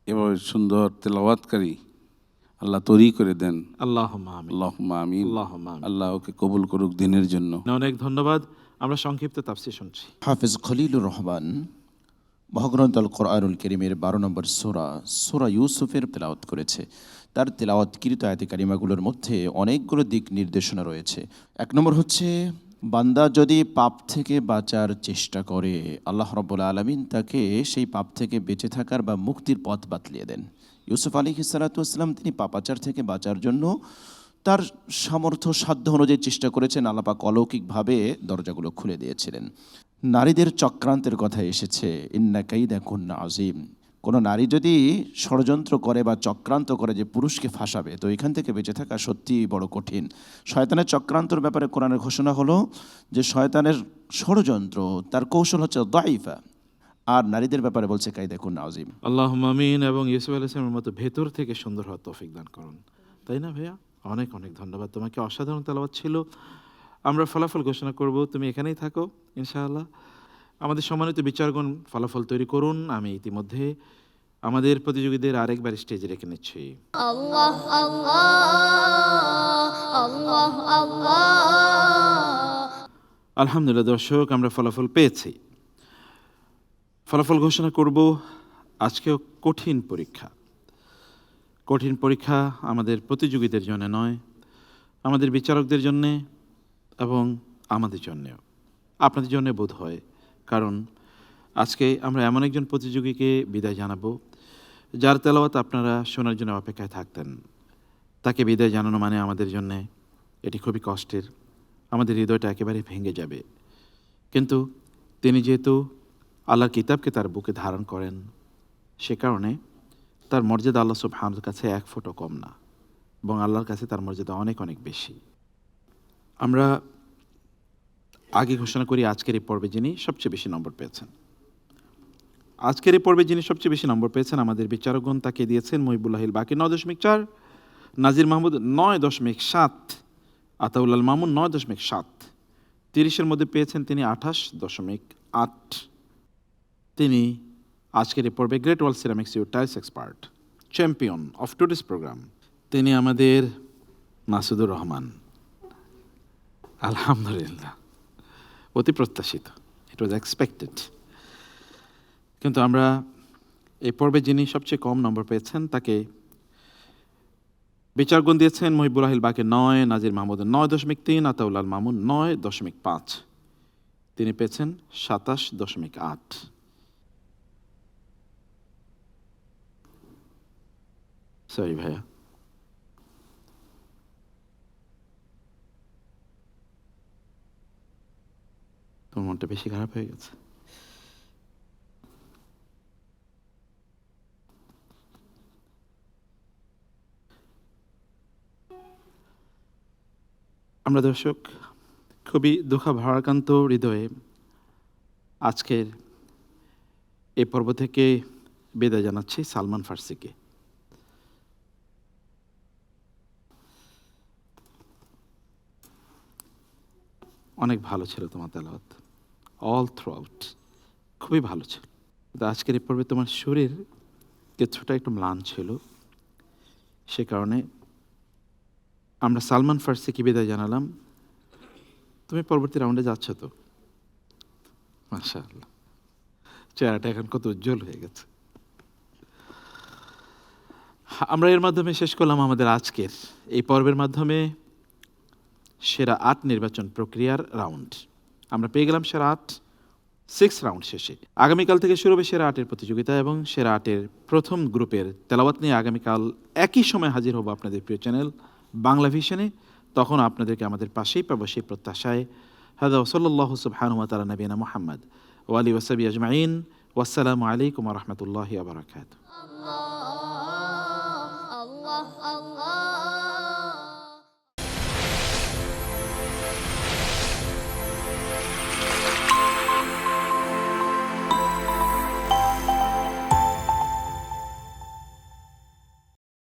এভাবে সুন্দর তেলাওয়াতকারী আল্লাহ তৈরি করে দেন। আল্লাহুম্মা আমিন, আল্লাহুম্মা আমিন। আল্লাহুম্মা আমিন। আল্লাহ ওকে কবুল করুক দিনের জন্য। অনেক ধন্যবাদ। আমরা সংক্ষিপ্ত তাফসীর শুনছি। হাফেজ খলিলুর রহমান মহাগ্রন্থ আল কোরআনুল কারীমের 12 নম্বর সূরা ইউসুফের তেলাওয়াত করেছে। তার তেলাওয়াতকৃত আয়াতে কারিমাগুলোর মধ্যে অনেকগুলো দিক নির্দেশনা রয়েছে। 1 নম্বর হচ্ছে, বান্দা যদি পাপ থেকে বাঁচার চেষ্টা করে, আল্লাহ রাব্বুল আলামিন তাকে সেই পাপ থেকে বেঁচে থাকার বা মুক্তির পথ বাতলিয়ে দেন। ইউসুফ আলাইহিস সালাতু ওয়াস সালাম তিনি পাপাচার থেকে বাঁচার জন্য তার সামর্থ্য সাধ্য অনুযায়ী চেষ্টা করেছেন। আল্লাহ পাক অলৌকিকভাবে দরজাগুলো খুলে দিয়েছিলেন। নারীদের চক্রান্তের কথা এসেছে, ইন্না কাইদা কুন্না আযীম। কোনো নারী যদি ষড়যন্ত্র করে বা চক্রান্ত করে যে পুরুষকে ফাঁসাবে, তো এখান থেকে বেঁচে থাকা সত্যিই বড় কঠিন। শয়তানের চক্রান্তর ব্যাপারে কোরআনের ঘোষণা হলো যে শয়তানের ষড়যন্ত্র, তার কৌশল হচ্ছে দাইফা। আর নারীদের ব্যাপারে বলছে কাইদা কুন্না আযীম। আল্লাহুম্মা আমিন। এবং ইউসুফ আলাইহিস সালামের মতো ভেতর থেকে সুন্দর হওয়ার তৌফিক দান করুন। তাই না ভাইয়া? অনেক অনেক ধন্যবাদ তোমাকে। অসাধারণ তেলাওয়াত ছিল। আমরা ফলাফল ঘোষণা করব, তুমি এখানেই থাকো ইনশাআল্লাহ। আমাদের সম্মানিত বিচারগণ ফলাফল তৈরি করুন। আমি ইতিমধ্যে আমাদের প্রতিযোগীদের আরেকবার স্টেজে রেখে নিচ্ছি। আল্লাহ আল্লাহ আল্লাহ আল্লাহ। আলহামদুলিল্লাহ দর্শক, আমরা ফলাফল পেয়েছি। ফলাফল ঘোষণা করব। আজকেও কঠিন পরীক্ষা। কঠিন পরীক্ষা আমাদের প্রতিযোগীদের জন্য নয়, আমাদের বিচারকদের জন্যে এবং আমাদের জন্যেও, আপনাদের জন্য বোধ হয়। কারণ আজকে আমরা এমন একজন প্রতিযোগীকে বিদায় জানাবো যার তেলাওয়াত আপনারা শোনার জন্য অপেক্ষায় থাকতেন। তাকে বিদায় জানানো মানে আমাদের জন্যে এটি খুবই কষ্টের, আমাদের হৃদয়টা একেবারে ভেঙে যাবে। কিন্তু তিনি যেহেতু আল্লাহর কিতাবকে তার বুকে ধারণ করেন, সে কারণে তার মর্যাদা আল্লাহ সুবহানাহুর কাছে 1 ফুটও কম না, এবং আল্লাহর কাছে তার মর্যাদা অনেক অনেক বেশি। আমরা আগে ঘোষণা করি আজকের এই পর্বে যিনি সবচেয়ে বেশি নম্বর পেয়েছেন। আজকের এই পর্বে যিনি সবচেয়ে বেশি নম্বর পেয়েছেন, আমাদের বিচারকগণ তাকে দিয়েছেন মহিবুল্লাহিল বাকি 9.4, নাজির মাহমুদ 9.7, আতাউল আল মামুন 9.7। 30-এর মধ্যে পেয়েছেন তিনি 28.8। তিনি আজকের এই পর্বে Great Wall ceramics tiles expert, champion of today's programme, তিনি আমাদের মাসুদুর রহমান। আলহামদুলিল্লাহ, অতি প্রত্যাশিত, ইট ওয়াজ এক্সপেক্টেড। কিন্তু আমরা এই পর্বে যিনি সবচেয়ে কম নম্বর পেয়েছেন তাকে বিচারগণ দিয়েছেন মহিবুল্লাহিল বাকি 9, নাজির মাহমুদ 9.3, আতাউল আল মামুন 9.5। তিনি পেয়েছেন 27.8। সরি ভাইয়া, তোমার মনটা বেশি খারাপ হয়ে গেছে। আমরা দর্শক খুবই দুঃখ ভারাক্রান্ত হৃদয়ে আজকের এই পর্ব থেকে বিদায় জানাচ্ছি সালমান ফার্সিকে। অনেক ভালো ছিল তোমার তেলাওয়াত, অল থ্রু আউট খুবই ভালো ছিল। কিন্তু আজকের এই পর্বে তোমার শরীর কিছুটা একটু ম্লান ছিল, সে কারণে আমরা সালমান ফার্সিকে বিদায় জানালাম। তুমি পরবর্তী রাউন্ডে যাচ্ছ তো? মাশাআল্লাহ, চেহারাটা এখন কত উজ্জ্বল হয়ে গেছে। আমরা এর মাধ্যমে শেষ করলাম আমাদের আজকের এই পর্বের মাধ্যমে সেরা 8 নির্বাচন প্রক্রিয়ার রাউন্ড। আমরা পেয়ে গেলাম সেরা 8 6 রাউন্ড শেষে। আগামীকাল থেকে শুরু হবে সেরা 8-এর প্রতিযোগিতা এবং সেরা 8-এর প্রথম গ্রুপের তেলাওয়াত নিয়ে আগামীকাল একই সময় হাজির হব আপনাদের প্রিয় চ্যানেল বাংলা ভিশনে। তখন আপনাদেরকে আমাদের পাশেই পাবো সেই প্রত্যাশায়। হাদা ওয়াসাল্লাল্লাহু সুবহানাহু ওয়া তাআলা নবিয়ানা মুহাম্মদ ওয়া আলিহি ওয়া সাহবিহি আজমাইন। ওয়াসসালামু আলাইকুম ওয়া রাহমাতুল্লাহি ওয়া বারাকাতুহু।